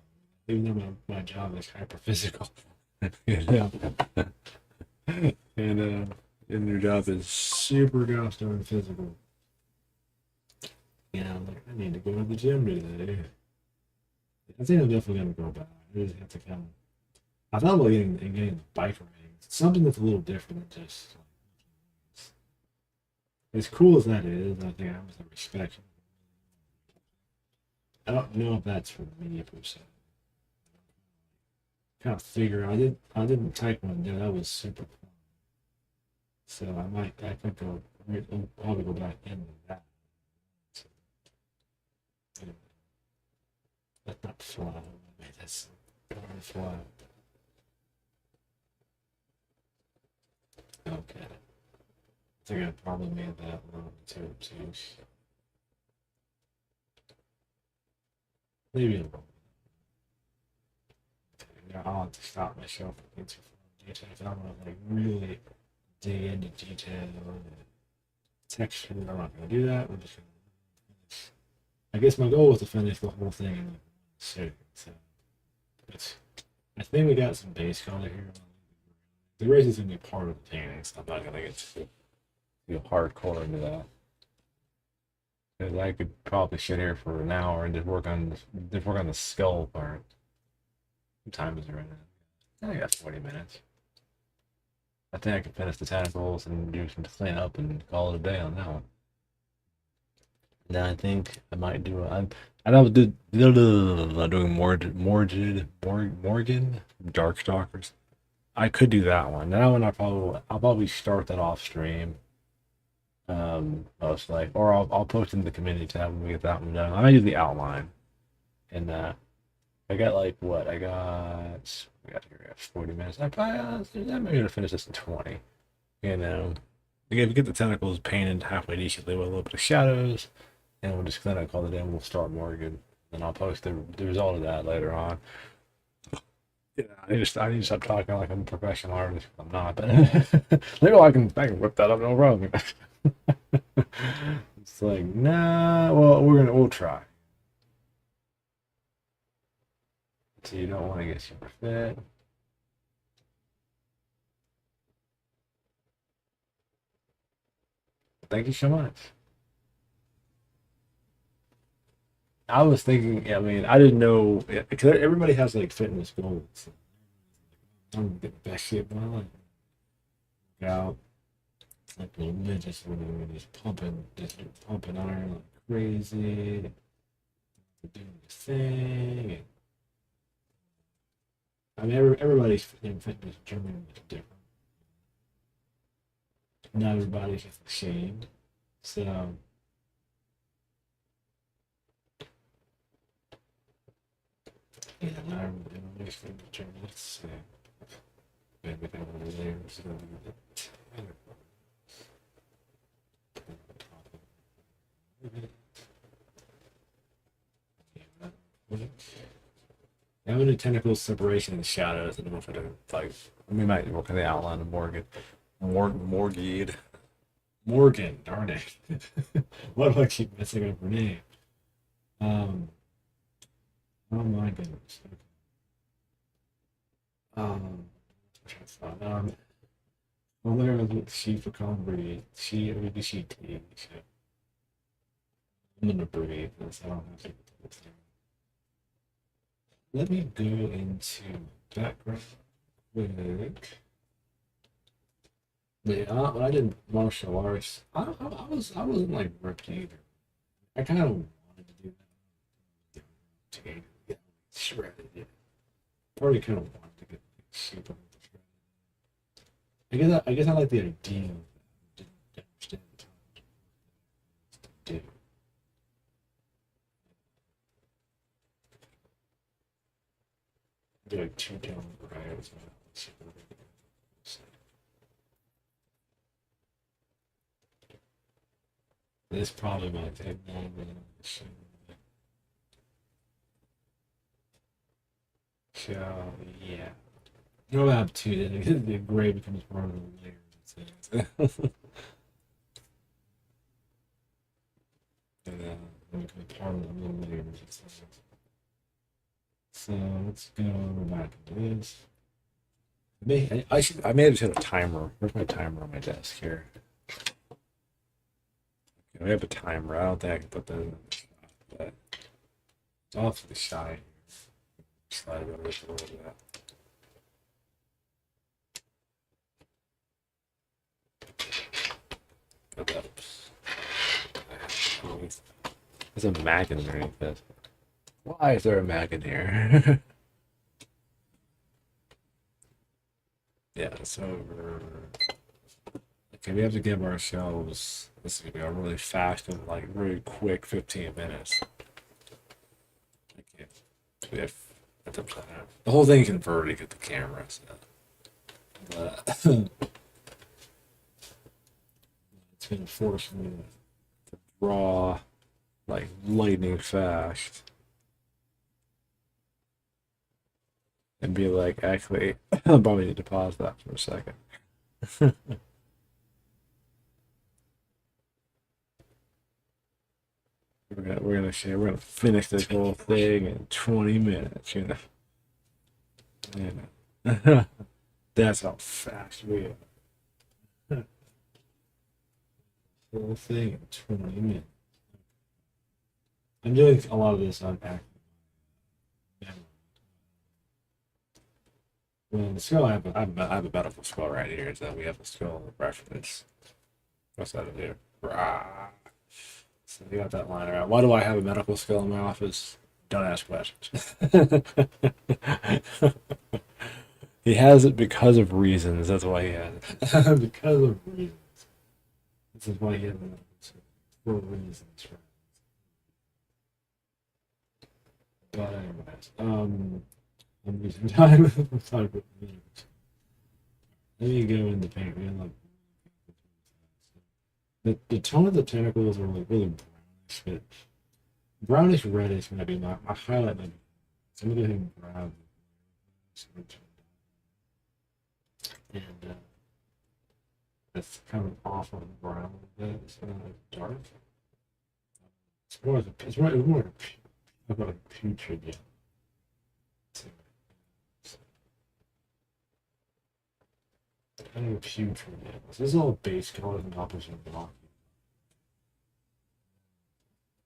A: even though my job is hyper physical. You know? And your job is super gosh darn physical. I'm like, I need to go to the gym today. I think I'm definitely gonna go back. I just have to kind of. I thought about getting the bike riding. It's something that's a little different than just as cool as that is. I think I have some respect. I don't know if that's for me per se. Kind of figure I didn't taekwondo. That was super fun. So I think I'll probably go back into that. So, anyway, that's not fly. That's fly. Okay. I think I probably made that one too. Maybe a little. I'll have to stop myself into detail if I want to like really dig into detail and texture. I'm not gonna do that. We're just gonna finish. I guess my goal was to finish the whole thing in like one sitting. So it's, I think we got some base color here. The race is gonna be part of the painting, so I'm not gonna get too hardcore into that. Because I could probably sit here for an hour and just work on the skull part. What time is it right now? I got 40 minutes. I think I can finish the tentacles and do some cleanup and call it a day on that one. Then I think I might do. I know doing Morgan Darkstalkers. I could do that one. That one I'll probably start that off stream. Most like, or I'll post in the community tab when we get that one done. I might do the outline and I got like what we got 40 minutes. I'm maybe gonna finish this in 20. Again, if we get the tentacles painted halfway decently with a little bit of shadows, and we'll just kind of call it in. We'll start Morgan, and I'll post the result of that later on. Yeah, I need to stop talking like I'm a professional artist. I'm not, but maybe I can whip that up no problem. It's like nah. Well, we'll try. So you don't want to get super fit. Thank you so much. I was thinking, I mean, I didn't know because everybody has like fitness goals. I'm gonna get the best shape of my life. Work out like a little just really just pumping iron like crazy, doing the thing. And, I mean, everybody's in fitness journey is different. Not everybody's just the same. So yeah, not everybody's fitness journey. Let's see. Everything over there. So, I'm gonna do tentacle separation and shadows, and we'll try to like we might work on the outline of Morgan. Morgan, darn it. Why do I keep messing up her name? Um, oh my goodness. Um, well, there was she for calm breathe. She it would be she T. So I'm gonna breathe. That's how I'm gonna do. Let me go into background quick. But yeah, when I did martial arts, I wasn't like ripped either. I kind of wanted to do that. To get shredded. Yeah. Probably kind of wanted to get super shredded. I guess I like the idea of that. Didn't understand the time to do. Do like 2 tone prayers. This probably might take longer than it should. So yeah. Go up to the gray becomes part of the layer. And then it becomes part of the little layers. So let's go back to this. I may have just had a timer. Where's my timer on my desk here? Okay, we have a timer. I don't think I can put that in the shot, but it's awfully shy. Slide it over just a little bit. Oops. There's a mag underneath this. Why is there a mag in here? Yeah, so okay, we have to give ourselves this is gonna be a really fast and like really quick 15 minutes. Okay, so we have that's upside down. The whole thing converted at the camera, so but it's gonna force me to draw like lightning fast and be like, actually, I'll probably need to pause that for a second. We're gonna finish this whole thing in 20 minutes, you know. That's how fast we are. Whole thing in 20 minutes. I'm doing a lot of this on active memory. Well, the skill I have a medical skill right here, so we have a skill reference. What's that do? Rah. So we got that line around. Why do I have a medical skill in my office? Don't ask questions. He has it because of reasons. That's why he has it. Because of reasons. This is why he has it. For reasons. But anyways, I'm losing time. I'm sorry for let me go into paint. The tone of the tentacles are like really brownish, but brownish reddish might be my highlight. Might be some of them brown, and that's kind of off on the brown a bit. It's not dark. It's more about a putrid yellow. Kind of putrid yellow. So this is all base colors and opposite block.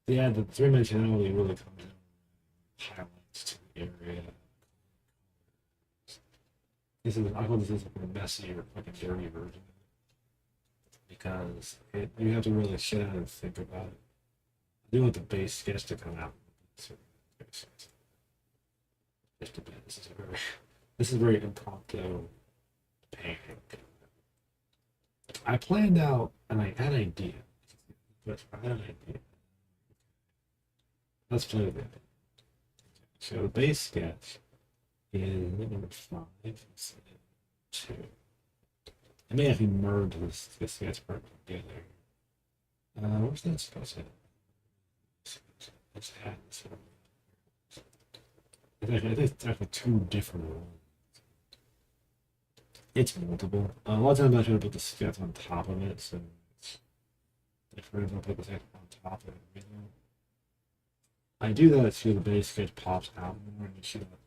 A: Yeah, the three-dimensionality really comes in highlights to the area. I call this like a messy or like a dirty version because you have to really sit down and think about it. I do want the base sketch to come out. Just a bit. This is very impromptu painting. I planned out and I had an idea. But I had an idea. Let's play with it. So the base sketch is number 5, 2. I may actually merge this sketch part together. Where's that sketch at? Let's add this one. I think it's actually 2 different ones. It's multiple. A lot of times I try to put the sketch on top of it, so it's different. I'll put the sketch on top of it. I do that so the base sketch pops out more and you see that.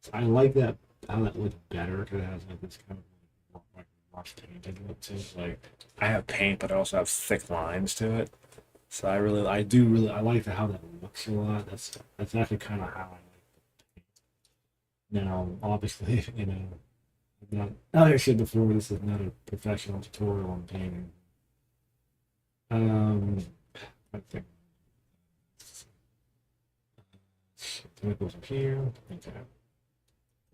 A: So I like that how that looks better because it has like this kind of like rough painted look to it. Like I have paint, but I also have thick lines to it. So I like how that looks a lot. That's actually kind of how I like it. Now, obviously, like I said before, this is not a professional tutorial on painting. I think it goes up here. Okay.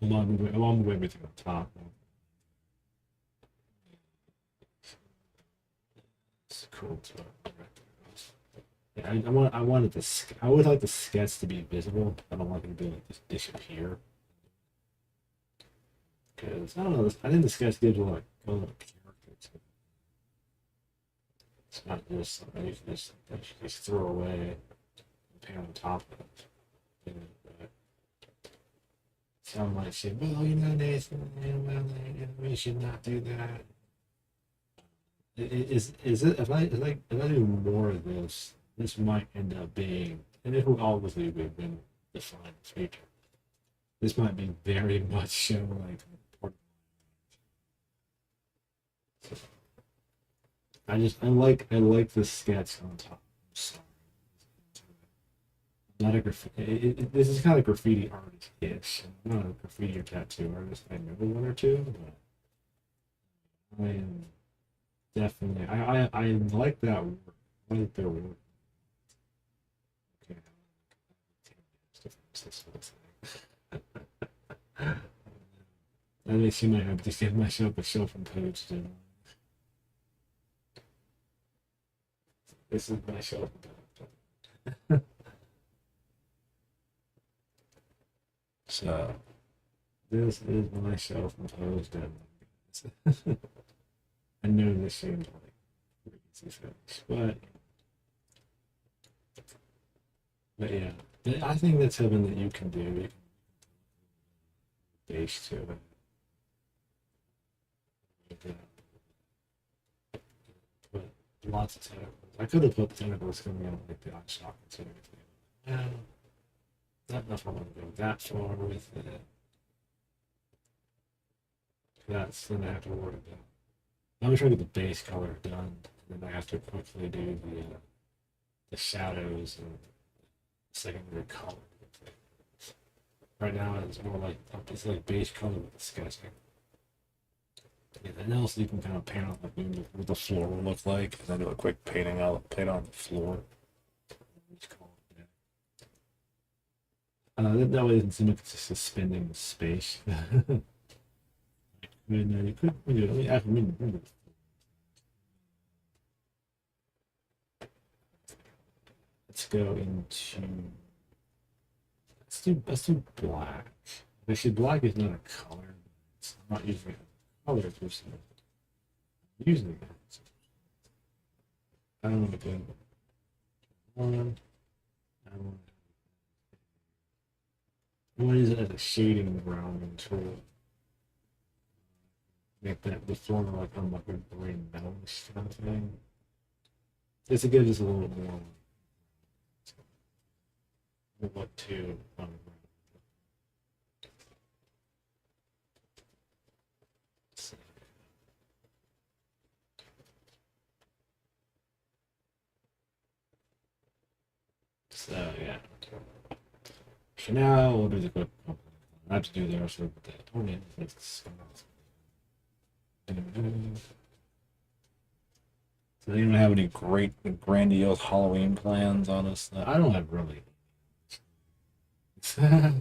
A: Along with everything on top. It's cool too. Yeah, I would like the sketch to be visible. I don't want it to be like just disappear. Because I don't know, I think the sketch gives a lot of character to it. It's not just something you can just throw away and paint on top of it. Some might say, well, Nathan, we should not do that. Is it if I do more of this might end up being
B: and it will obviously be been defined in the future. This might be very much so like important. So I like the sketch on top. I'm sorry. Not a graffiti. This is kind of graffiti artist ish. I'm not a graffiti or tattoo artist. I know one or two, but I am definitely I like that work. I like their work. Okay, this whole thing. That makes you might have to give myself a self-imposed. This is my self-imposed. So this is my self-imposed deadline. I know this seems like crazy things, but yeah, I think that's something that you can do. You can base to it. But lots of tentacles. I could have put the tentacles coming out like the eye sockets and everything. Not enough. I want to go that far with it. That's then I have to worry about. I'm trying to get the base color done, and then I have to quickly do the shadows and secondary color. Right now it's more like it's like base color with the sketching. Yeah, then else you can kind of paint on like what the floor will look like, and then do a quick painting. I'll paint on the floor. That way it doesn't seem like it's just suspending the space. I mean, you could do it. I mean, let's go into let's do black. Actually, black is not a color. I'm not using a color per se. Using it. I don't want to go one. I want to use it as a shading rounding tool. Make that the form like I'm like a green metalish kind of thing. Just to give us a little bit more what to so yeah. For now, we'll do the quick. I have to do the rest of the don't need this. So they don't have any great grandiose Halloween plans on us. I don't have really. I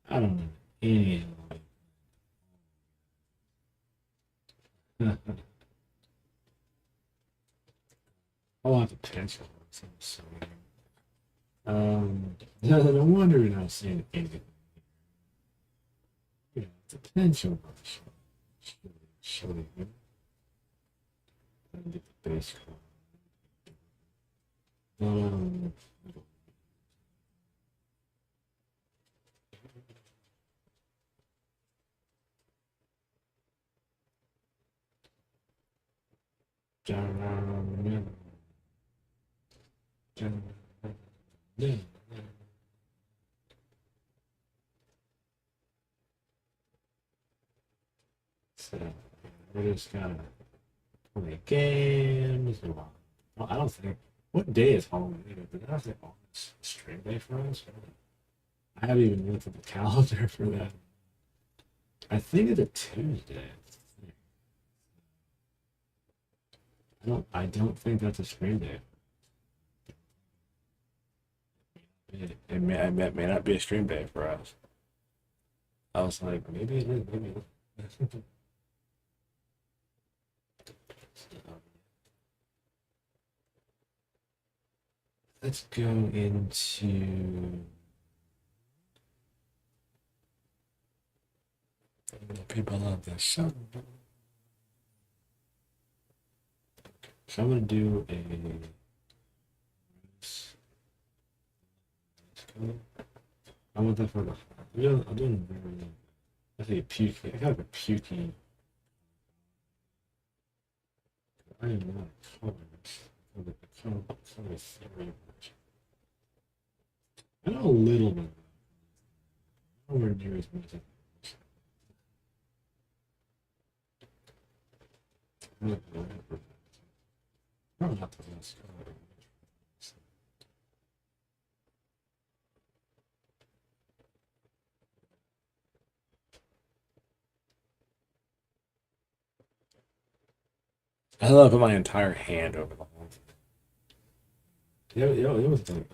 B: don't know any. I'll have a potential. So, no wonder you're not seeing anything. Yeah, it's a potential. Show you. Get the base color. So we're just gonna play games. Well, I don't think. What day is Halloween? Did I say stream day for us? I haven't even looked at the calendar for that. I think it's a Tuesday. I don't think that's a stream day. It may not be a stream day for us. I was like, maybe it is, maybe it is. Let's go into people love this. So I'm gonna do a. I want that for the. I'm doing very. I think pukey. I got a pukey. I am not colors. Kind of a theory version. I know a little bit. Nowhere near as much as I like the rapper. Probably not the best color. I love put my entire hand over the whole thing. Yeah, it was like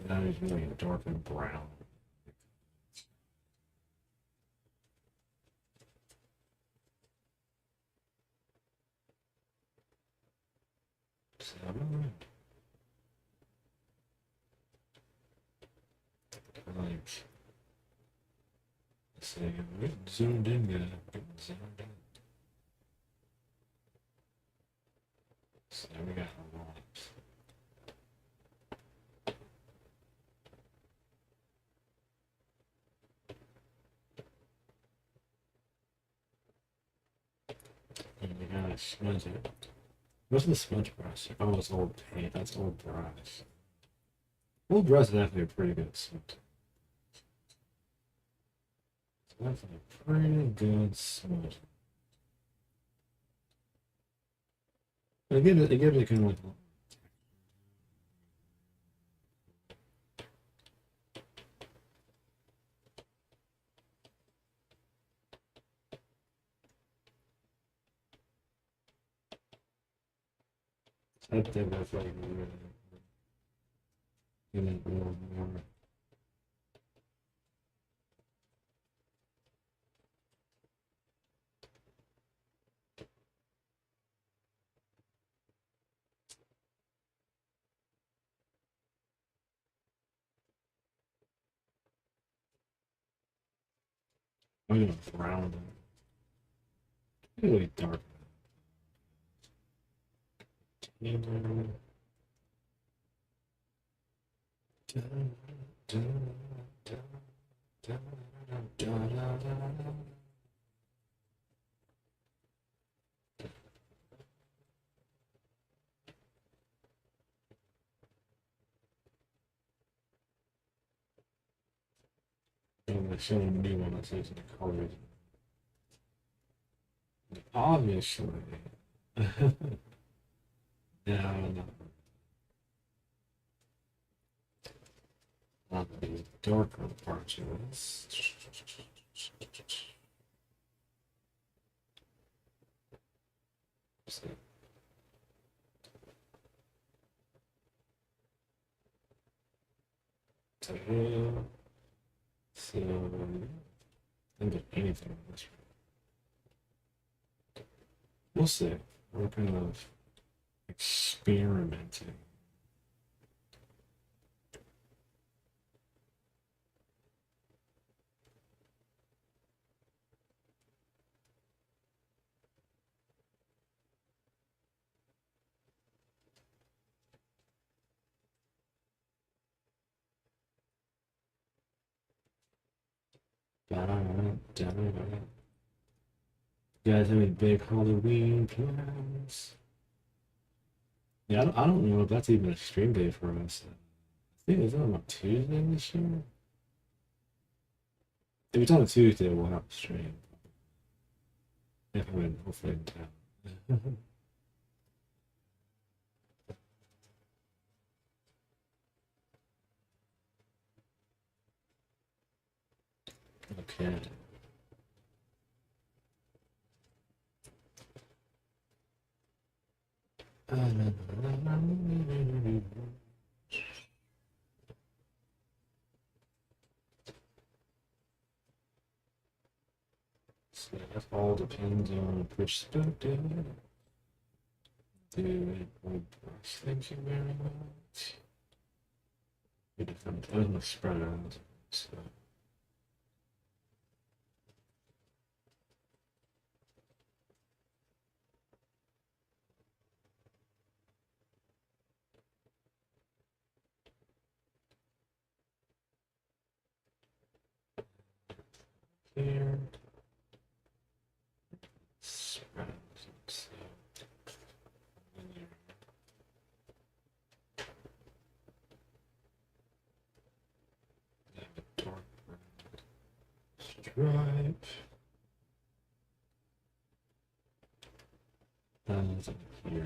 B: now he's really dark and brown. So, I don't know. Like, let's see, I'm getting zoomed in, good. I'm getting zoomed in. So we got a lot. And we gotta smudge it. What's the smudge brush? Oh, it's old paint. That's old brush. Old brush is actually a pretty good smudge. That's a pretty good smudge. It gives it kind of like I think that's like really give it a little more. I'm gonna brown it. Really dark. I'm gonna show a new one that's using the colors. Obviously. No. Not the darker parts of this. So, so, I think anything on this. We'll see. We're kind of experimenting. You guys have any big Halloween plans? Yeah, I don't know if that's even a stream day for us. I think it's on a Tuesday this year. If it's on a Tuesday, we'll have a stream. If I'm hopefully in town. Okay. So that all depends on perspective. Dude, thank you very much. I'm gonna spread out. So. here. Spread. Let's see. Have a dark brown stripe. And here.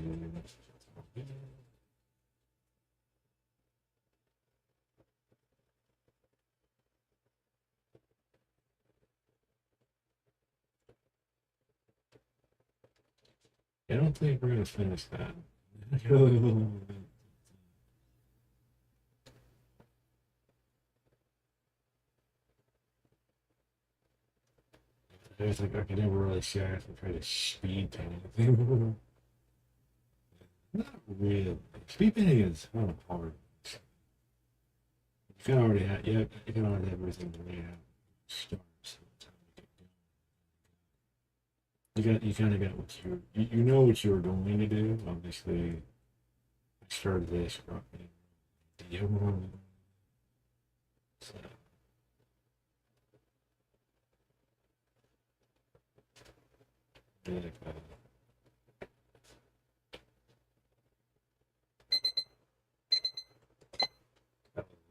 B: I don't think we're gonna finish that. I was like, I could never really see I have to try to speed paint anything. Not really. Speed painting is kind of hard. You can already have, yeah, you can already have everything laid out. Start. So you kind of got what you know what you were going to do. Obviously, I started this probably. So, yeah,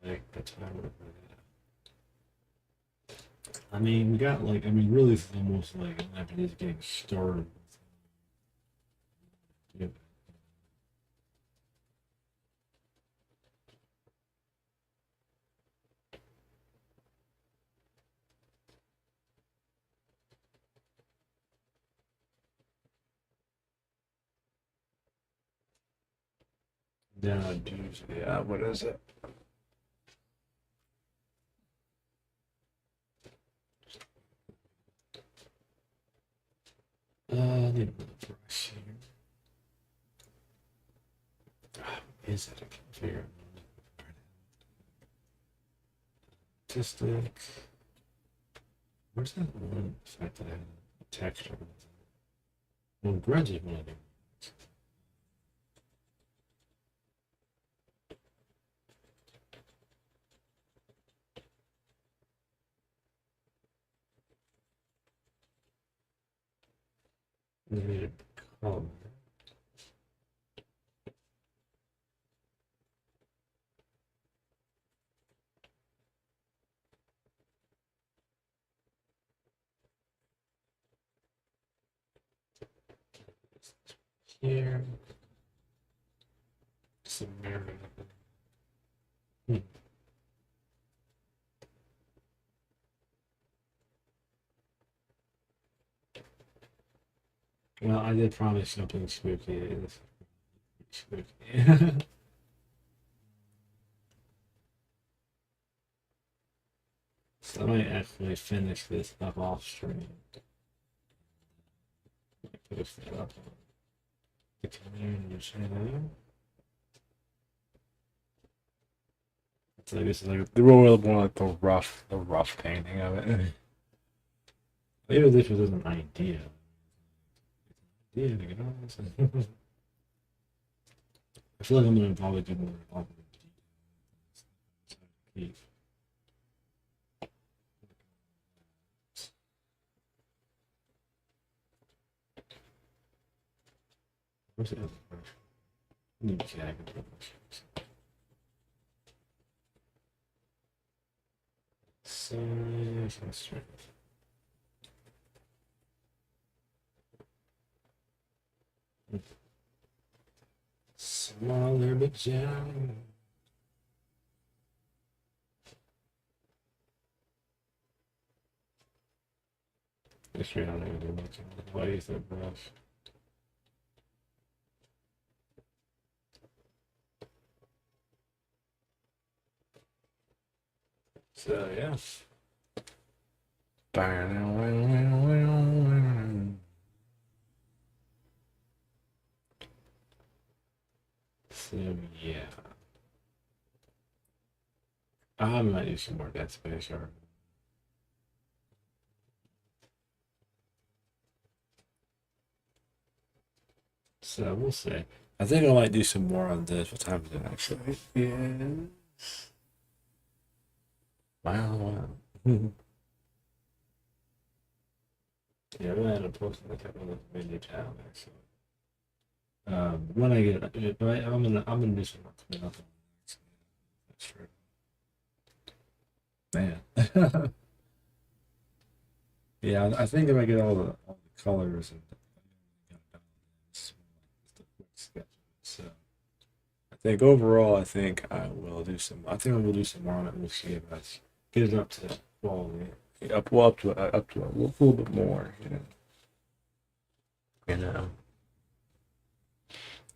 B: like the timer. I mean, we got like, I mean, really, it's almost like 11 is getting started. Yeah. Yeah, dudes.
A: Yeah, what is it?
B: I need another brush here. Is it? I can't figure out. Artistic. Where's that one effect that I had? Texture. Well, grudge is one of them. We need a color. Here. Some mirror. Hmm. Well, I did promise something spooky. It's spooky. So I might actually finish this up off stream. Post it up on the community channel.
A: So this is like the real more like the rough painting of it.
B: Maybe this was an idea. Yeah, to get on this. I feel like I'm gonna probably do more involvement in detail. Where's the other brush? I need to tag it. So, let's try. Smaller but giant. Make sure I don't even do much. Why is that brush?
A: So yeah.
B: So yeah. I might do some more Dead Space or so we'll see. I think I might do some more on this. What time is it actually? Yes. Wow, wow. Yeah, I'm gonna end up posting a couple of the menu tab actually. When I get it, but I'm gonna do some work cleanup on it, actually. That's true. Man. Yeah, I think if I get all the colors and it's just a quick sketch. So I think overall, I think I will do some. I think I will do some more on it. We'll see if I get it up to quality. Up to a little bit more, you know.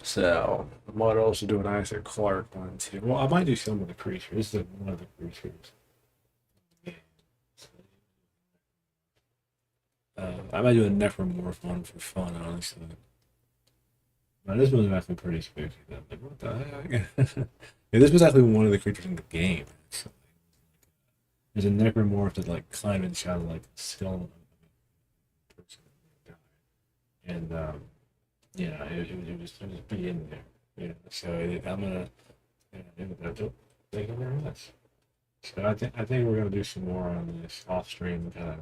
B: So I might also do an Isaac Clarke one too. Well, I might do some of the creatures. This is one of the creatures. I might do a necromorph one for fun, honestly. But this one's actually pretty spooky. Though. Like, what the heck? Yeah, this was actually one of the creatures in the game. Actually. There's a necromorph that like climbed and shot like a skull of a person that died. And yeah, it was pretty in there. Yeah, so I'm gonna. Yeah, thank you very much. So I think we're gonna do some more on this off stream, kind of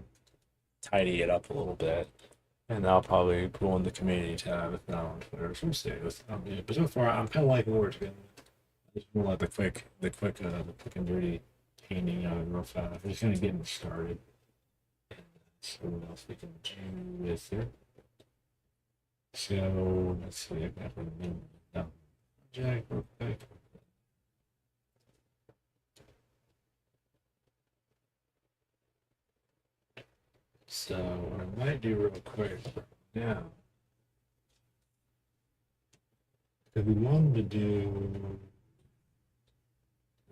B: tidy it up a little bit, and I'll probably go on the community tab if not on Twitter. So we'll see. Yeah, but so far, I'm kind of liking where it's going. It's more like the quick and dirty painting of it real fast. We're just kind of getting started. And see what else we can do with it. So let's see. I've got a minute. No, Jack, real quick. So what I might do real quick now, because we wanted to do,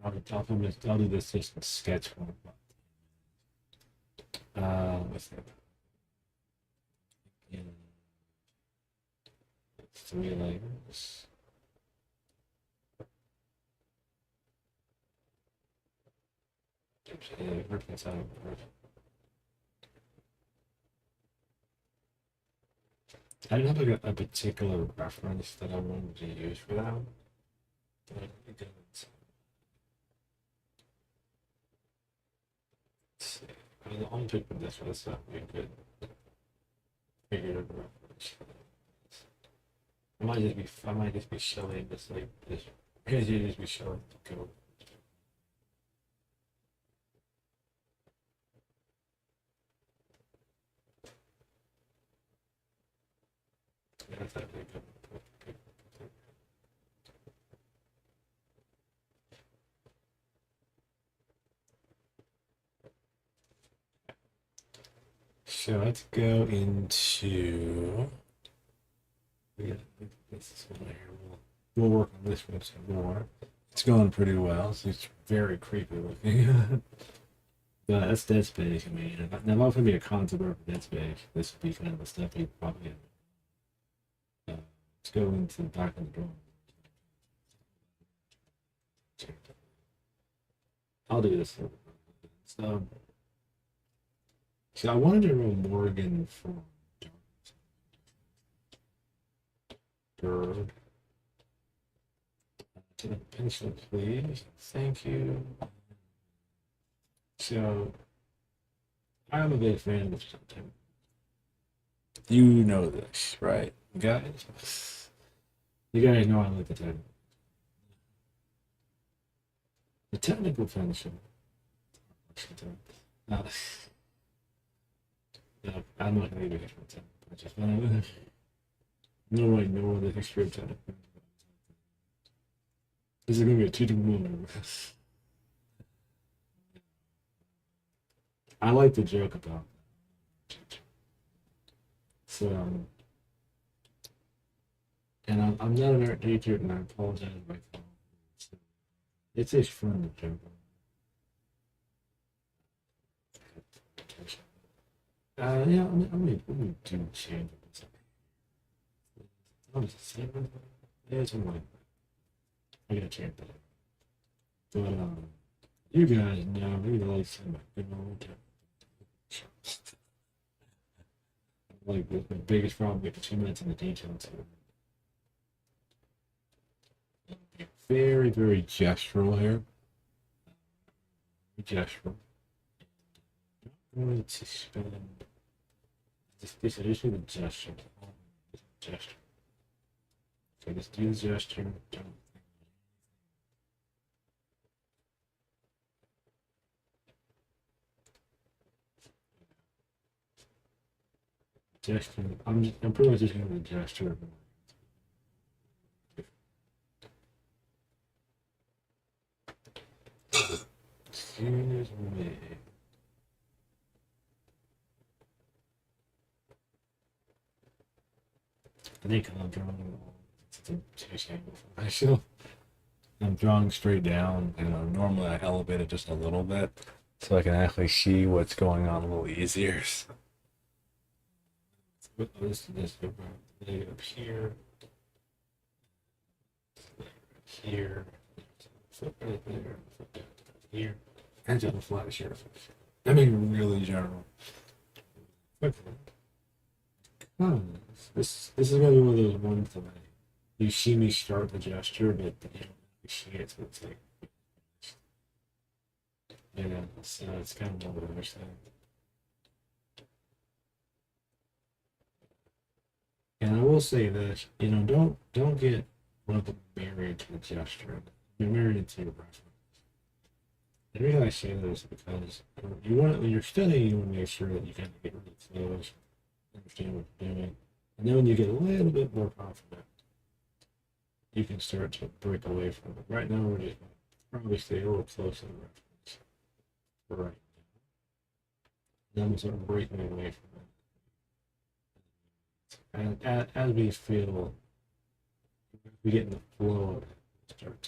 B: I'll do this just in sketch one. What's that? In 3 layers. Oops, yeah, reference out. I didn't have like a particular reference that I wanted to use for that. But it didn't. Let's see. I'll pick with this one. That's not be a good figurative reference. I might just be showing this like this. Crazy just be showing the code. Yeah, that's actually good. So let's go into. Yeah, this is one here. We'll work on this one some more. It's going pretty well. It's very creepy looking. Yeah, that's Dead Space. I mean, if I'm going to be a concept art for Dead Space, this would be kind of the stuff you probably have. Let's go into the back of the drawing. I'll do this. So, I wanted to roll Morgan for Bird. To the pencil, please. Thank you. So, I'm a big fan of something. You know this, right, guys? You guys know I like the technical pencil. Uh, no, I'm not going to be here. I just want to know I know the history of technical. This is going to be a teachable moment. I like to joke about that. So, and I'm not an art teacher, and I apologize if I fall. It's just fun to joke. Yeah, let me do change it. Oh, it's the same one? Yeah, it's one. I gotta change that. But, you guys know me like some good old like the biggest problem with the 2 minutes in the details. Very, very gestural here. Gestural. I'm going to spend Just do the gesture. Gesture. So just do the gesture. Don't gesture. I'm pretty much just going to gesture. Excuse me. I think I'm drawing. I feel I'm drawing straight down. You know, normally I elevate it just a little bit so I can actually see what's going on a little easier. This up here, here, flip right there, flip down here, and just a flat surface. I mean, really general. This is gonna be one of those ones that you see me start the gesture, but you don't really see it, so it's like, yeah, so it's kind of one of those things. And I will say this, you know, don't get married to the gesture. Be married to your reference. The reason I say this is because you want when you're studying, you want to make sure that you kind of get really close, understand what you're doing, and then when you get a little bit more confident, you can start to break away from it. Right now, we're just probably stay a little close to the reference for right now. Then we start breaking away from it. And as we feel, we get in the flow of it, start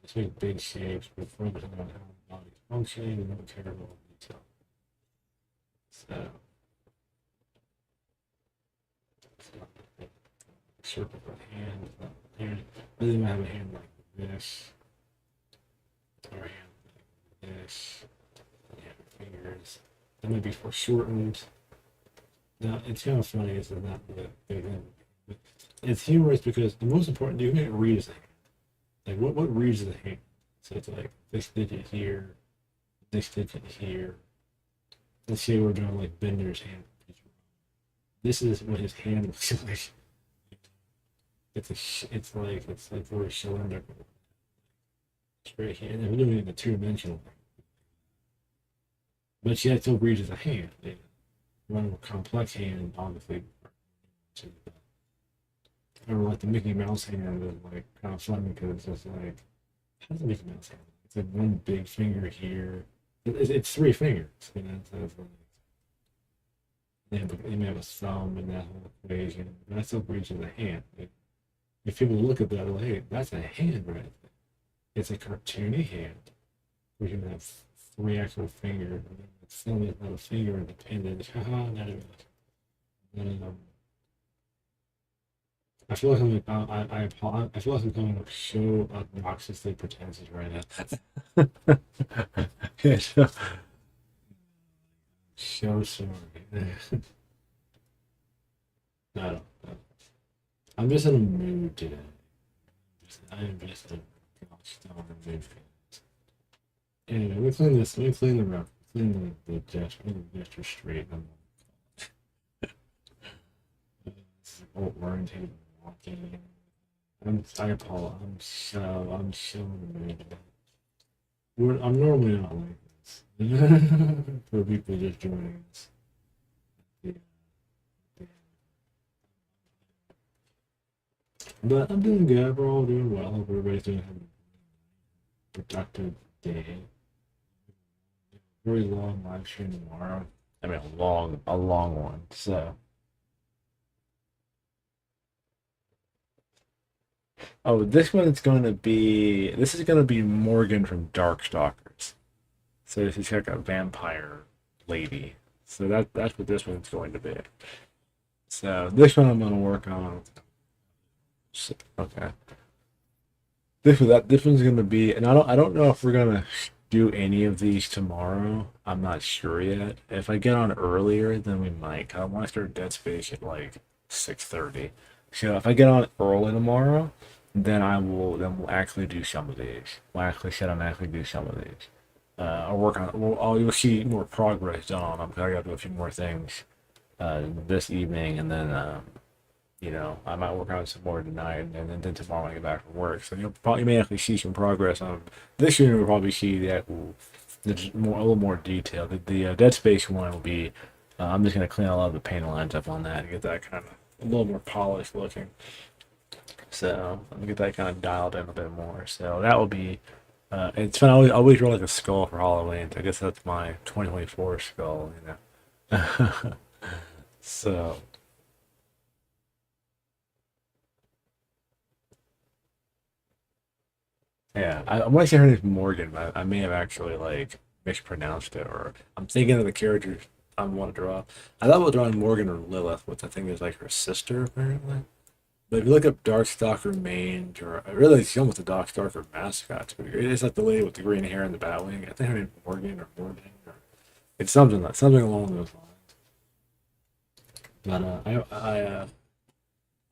B: to make big shapes, but focusing on how the body's functioning and don't care about detail. So, circle for a hand, really might have a hand like this, or a hand like this, fingers. That might be foreshortened. Now, it's kind of funny, it's not the big thing. It's humorous because the most important, you make it read as a hand. Like, what reads as a hand? So it's like this digit here, this digit here. Let's say we're drawing like Bender's hand. This is what his hand looks like. It's like very cylindrical. Straight hand. And we're doing it in a two-dimensional. But yet it still reads as a hand. You know? Run a complex hand, obviously. Or like the Mickey Mouse hand is like kind of funny because it's just like, how does a Mickey Mouse hand? It's like one big finger here. It's three fingers, you know. So it's like, they may have a thumb in that whole equation. But that still reads as a hand. If people look at that, like, hey, that's a hand right there. It's a cartoony hand. We can have three actual fingers. It's still not a finger independent. Haha, not even. I feel like I feel like I'm coming so obnoxiously pretentious right now.
A: Yeah,
B: So sorry. No, I'm just in a mood today. I am just in a gosh darn mood. Anyway, let me clean this. Let me clean the rough. Clean the gesture straight. This is orientated walking. I apologize. I'm so in the mood today. I'm normally not like this. For people just joining us. Yeah. But I'm doing good. We're all doing well. Hope everybody's doing a productive day. Very long live stream tomorrow. I mean, a long one. So,
A: oh, this is going to be Morgan from Darkstalkers. So this is like a vampire lady. So that's what this one's going to be. So this one I'm going to work on. So, okay. This one's going to be, and I don't know if we're going to do any of these tomorrow. I'm not sure yet. If I get on earlier, then we might. I want to start Dead Space at like 6:30. So if I get on early tomorrow, then we'll actually do some of these. We'll actually sit down and actually do some of these. I'll work on. You'll see more progress done on them because I got to do a few more things this evening, and then I might work on some more tonight, and then tomorrow when I get back from work. So you may actually see some progress on this year. We'll probably see that a little more detail. The Dead Space one will be. I'm just gonna clean a lot of the paint lines up on that and get that kind of a little more polished looking. So let me get that kind of dialed in a bit more. So that will be. It's fun. I always draw like a skull for Halloween. So I guess that's my 2024 skull. So yeah, I want to say her name's Morgan, but I may have actually like mispronounced it, or I'm thinking of the character I want to draw. I thought about drawing Morgan or Lilith, which I think is like her sister apparently. But if you look up Darkstalker mange, or really she's almost a Darkstalker mascot. It's like the lady with the green hair and the Batwing. I think her name's Morgan or Morgan, or it's something along those lines. But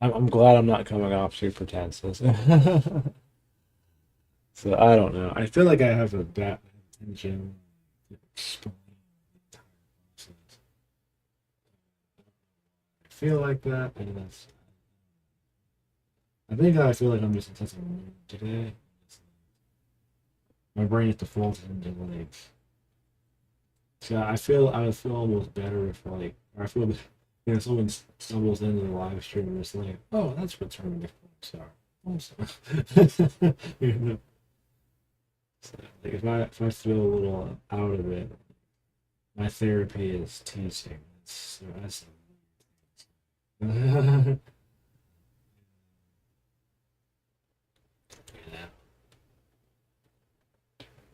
A: I'm glad I'm not coming off super tense. So I don't know. I feel like I have a bad intention to explain the entire process. I feel like that, and I feel like I'm just in such a mood today. My brain is defaulted into like. So I would feel almost better if like, or I feel someone stumbles into the live stream and it's like, oh, that's returning the star. Also, you know. So, like if I feel a little out of it, my therapy is teaching. That's yeah.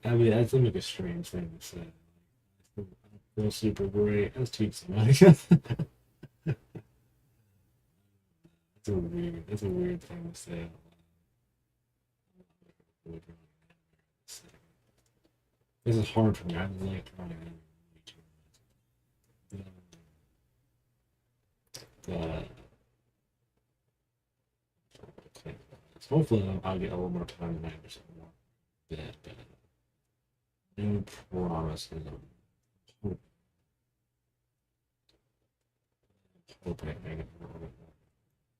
A: I mean, that's like a strange thing to say. I feel super great. Let's teach somebody. That's a weird thing to say. This is hard for me. I like drawing anime too much. Hopefully I'll get a little more time tonight or something more. But no promises. I'm hoping I can get a little bit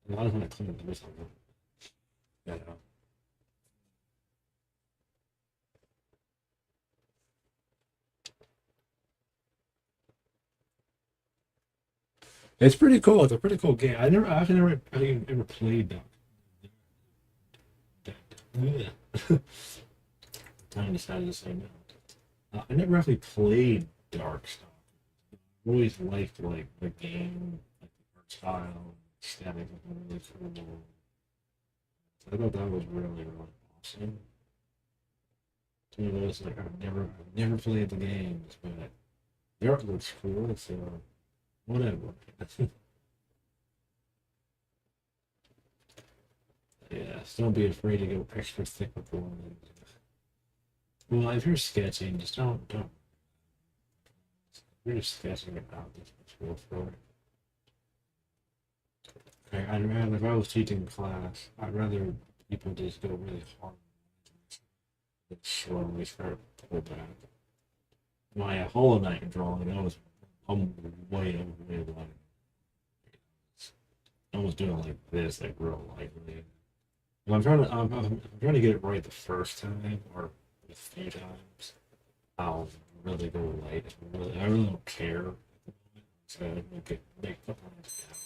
A: more. I don't want to clean this up. Yeah. It's pretty cool. It's a pretty cool game. I've never ever played that. Yeah. I decided to say no. I never actually played Darkstalker. I've always liked like the game, like the art style, aesthetic was really cool. So I thought that was really awesome. It's one of those like I've never played the games, but the art looks cool, so whatever. Yeah, so don't be afraid to go extra thick with the one. Well, if you're sketching, just don't. If you're just sketching about this, go for it. I'd rather if I was teaching class, I'd rather people just go really hard and slowly start to pull back. My Hollow Knight drawing, that was way over like I was doing like this, like real lightly. And I'm trying to get it right the first time or a few times. I'll really go light. I really don't care. So I make the lines down.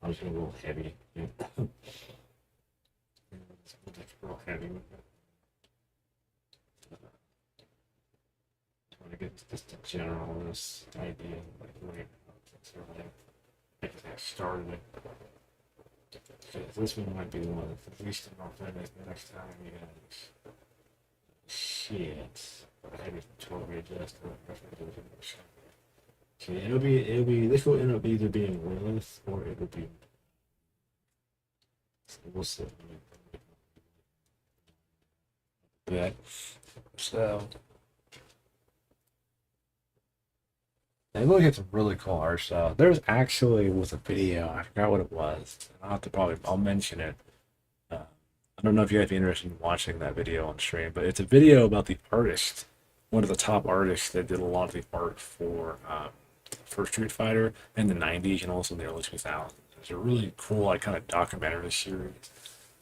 A: I was going a little heavy. Yeah. It's real heavy with it. Trying to get just a generalist idea, like right so I started it. This one might be the one that's at least authentic the next time you guys. Shit. I had to totally adjust it. Okay, it'll be, this will end up either being Lilith or it'll be. So we'll see. But, so. They look at some really cool art style. There's actually was a video. I forgot what it was. I'll mention it. I don't know if you guys be interested in watching that video on stream, but it's a video about the artist one of the top artists that did a lot of the art for Street Fighter in the '90s and also in the early 2000s. It's a really cool, like, kind of documentary series.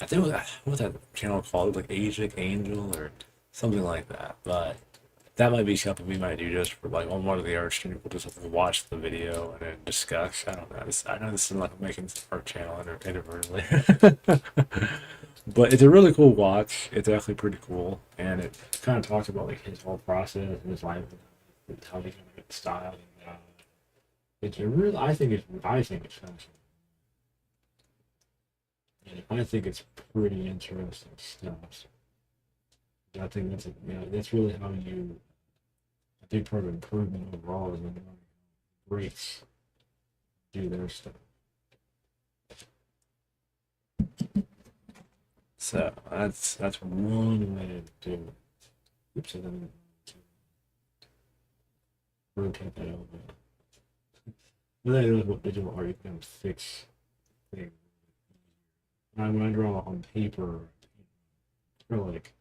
A: I think what that channel called, like Asic Angel or something like that. But that might be something we might do just for like on one of the art streams. We'll just watch the video and then discuss. I don't know. I know this is like making this art channel inadvertently, but it's a really cool watch. It's actually pretty cool, and it kind of talks about like his whole process and his life and how he kind of got style. And, it's a real. I think it's fascinating. And I think it's pretty interesting stuff. I think that's really how you a big part of improvement overall is when greats do their stuff. So that's one way to do it. Oops, I didn't rotate that over. But then is what digital art you can fix things. When I draw on paper, acrylic,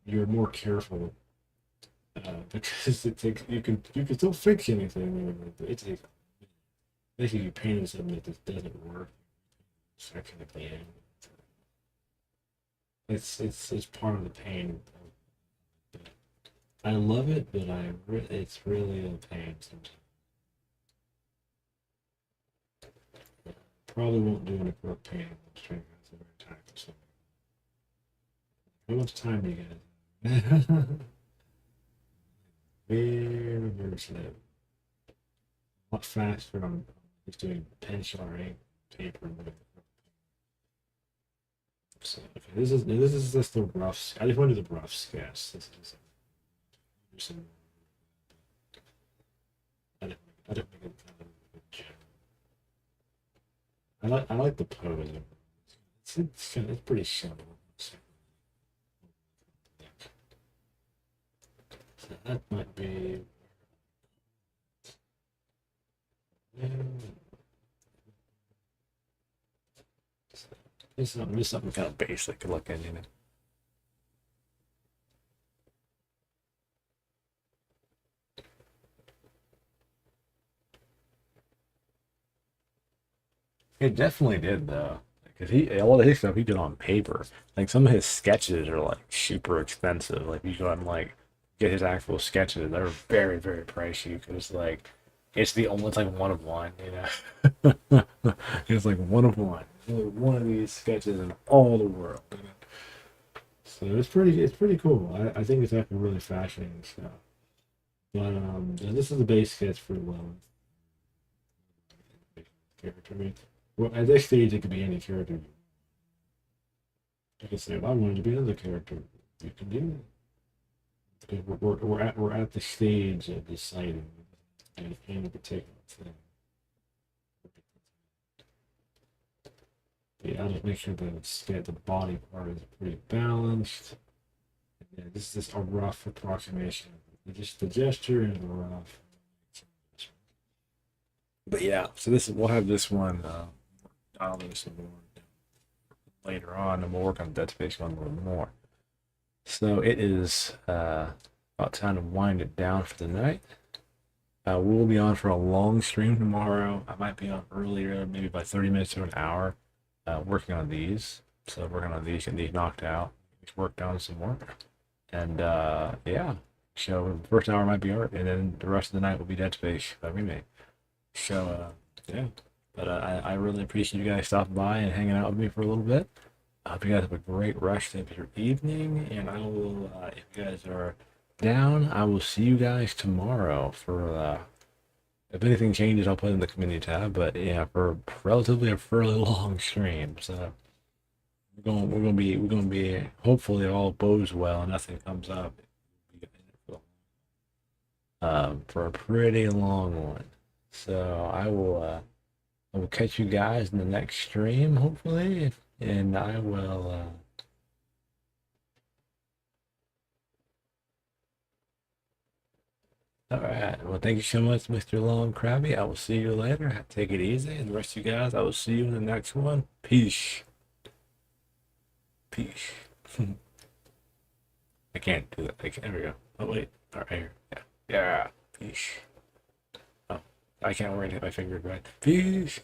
A: you're more careful because it takes you can still fix anything. But it takes basically you painting something that just doesn't work. Section at the end. It's part of the pain. I love it, but it's really a pain sometimes. Probably won't do an acrylic painting on stream. That's a very time consuming. How much time do you guys? Very slow. A lot faster. I'm just doing pencil or ink, paper. So, okay, this is just a rough. I just want to do the rough sketch. This is some. I didn't make it. I like the pose. It's pretty simple. So that might be. It's something kind of basic looking. It definitely did though, because a lot of his stuff he did on paper. Like some of his sketches are like super expensive. Like you go and like get his actual sketches, they're very very pricey because like it's the only it's like one of one. It's like one of one. There's only one of these sketches in all the world. So it's pretty cool. I think it's actually really fascinating stuff. But this is the base sketch for well character. I mean, well, at this stage, it could be any character. You can say, if I wanted to be another character, you can do it. Because we're at the stage of deciding any particular thing. Yeah, I'll just make sure the body part is pretty balanced. Yeah, this is just a rough approximation. Just the gesture and the rough. But yeah, so we'll have this one. I'll do some more later on, and we'll work on the Dead Space one a little more. So it is about time to wind it down for the night. We'll be on for a long stream tomorrow. I might be on earlier, maybe by 30 minutes to an hour, working on these. So working on these, getting these knocked out, worked on some more. And yeah, so the first hour might be art, and then the rest of the night will be Dead Space remake. So yeah, but I really appreciate you guys stopping by and hanging out with me for a little bit. I hope you guys have a great rest of your evening, and I will, if you guys are down, I will see you guys tomorrow for, if anything changes, I'll put it in the community tab, but yeah, for relatively a fairly long stream, so we're gonna be, hopefully it all goes well and nothing comes up, for a pretty long one. So I will catch you guys in the next stream, hopefully, and I will. All right. Well, thank you so much, Mr. Long Krabby. I will see you later. Take it easy, and the rest of you guys, I will see you in the next one. Peace. Peace. I can't do that. There we go.
B: Oh wait, all right here.
A: Yeah. Yeah. Peace. Oh, I can't wait to hit my finger, right? Peace.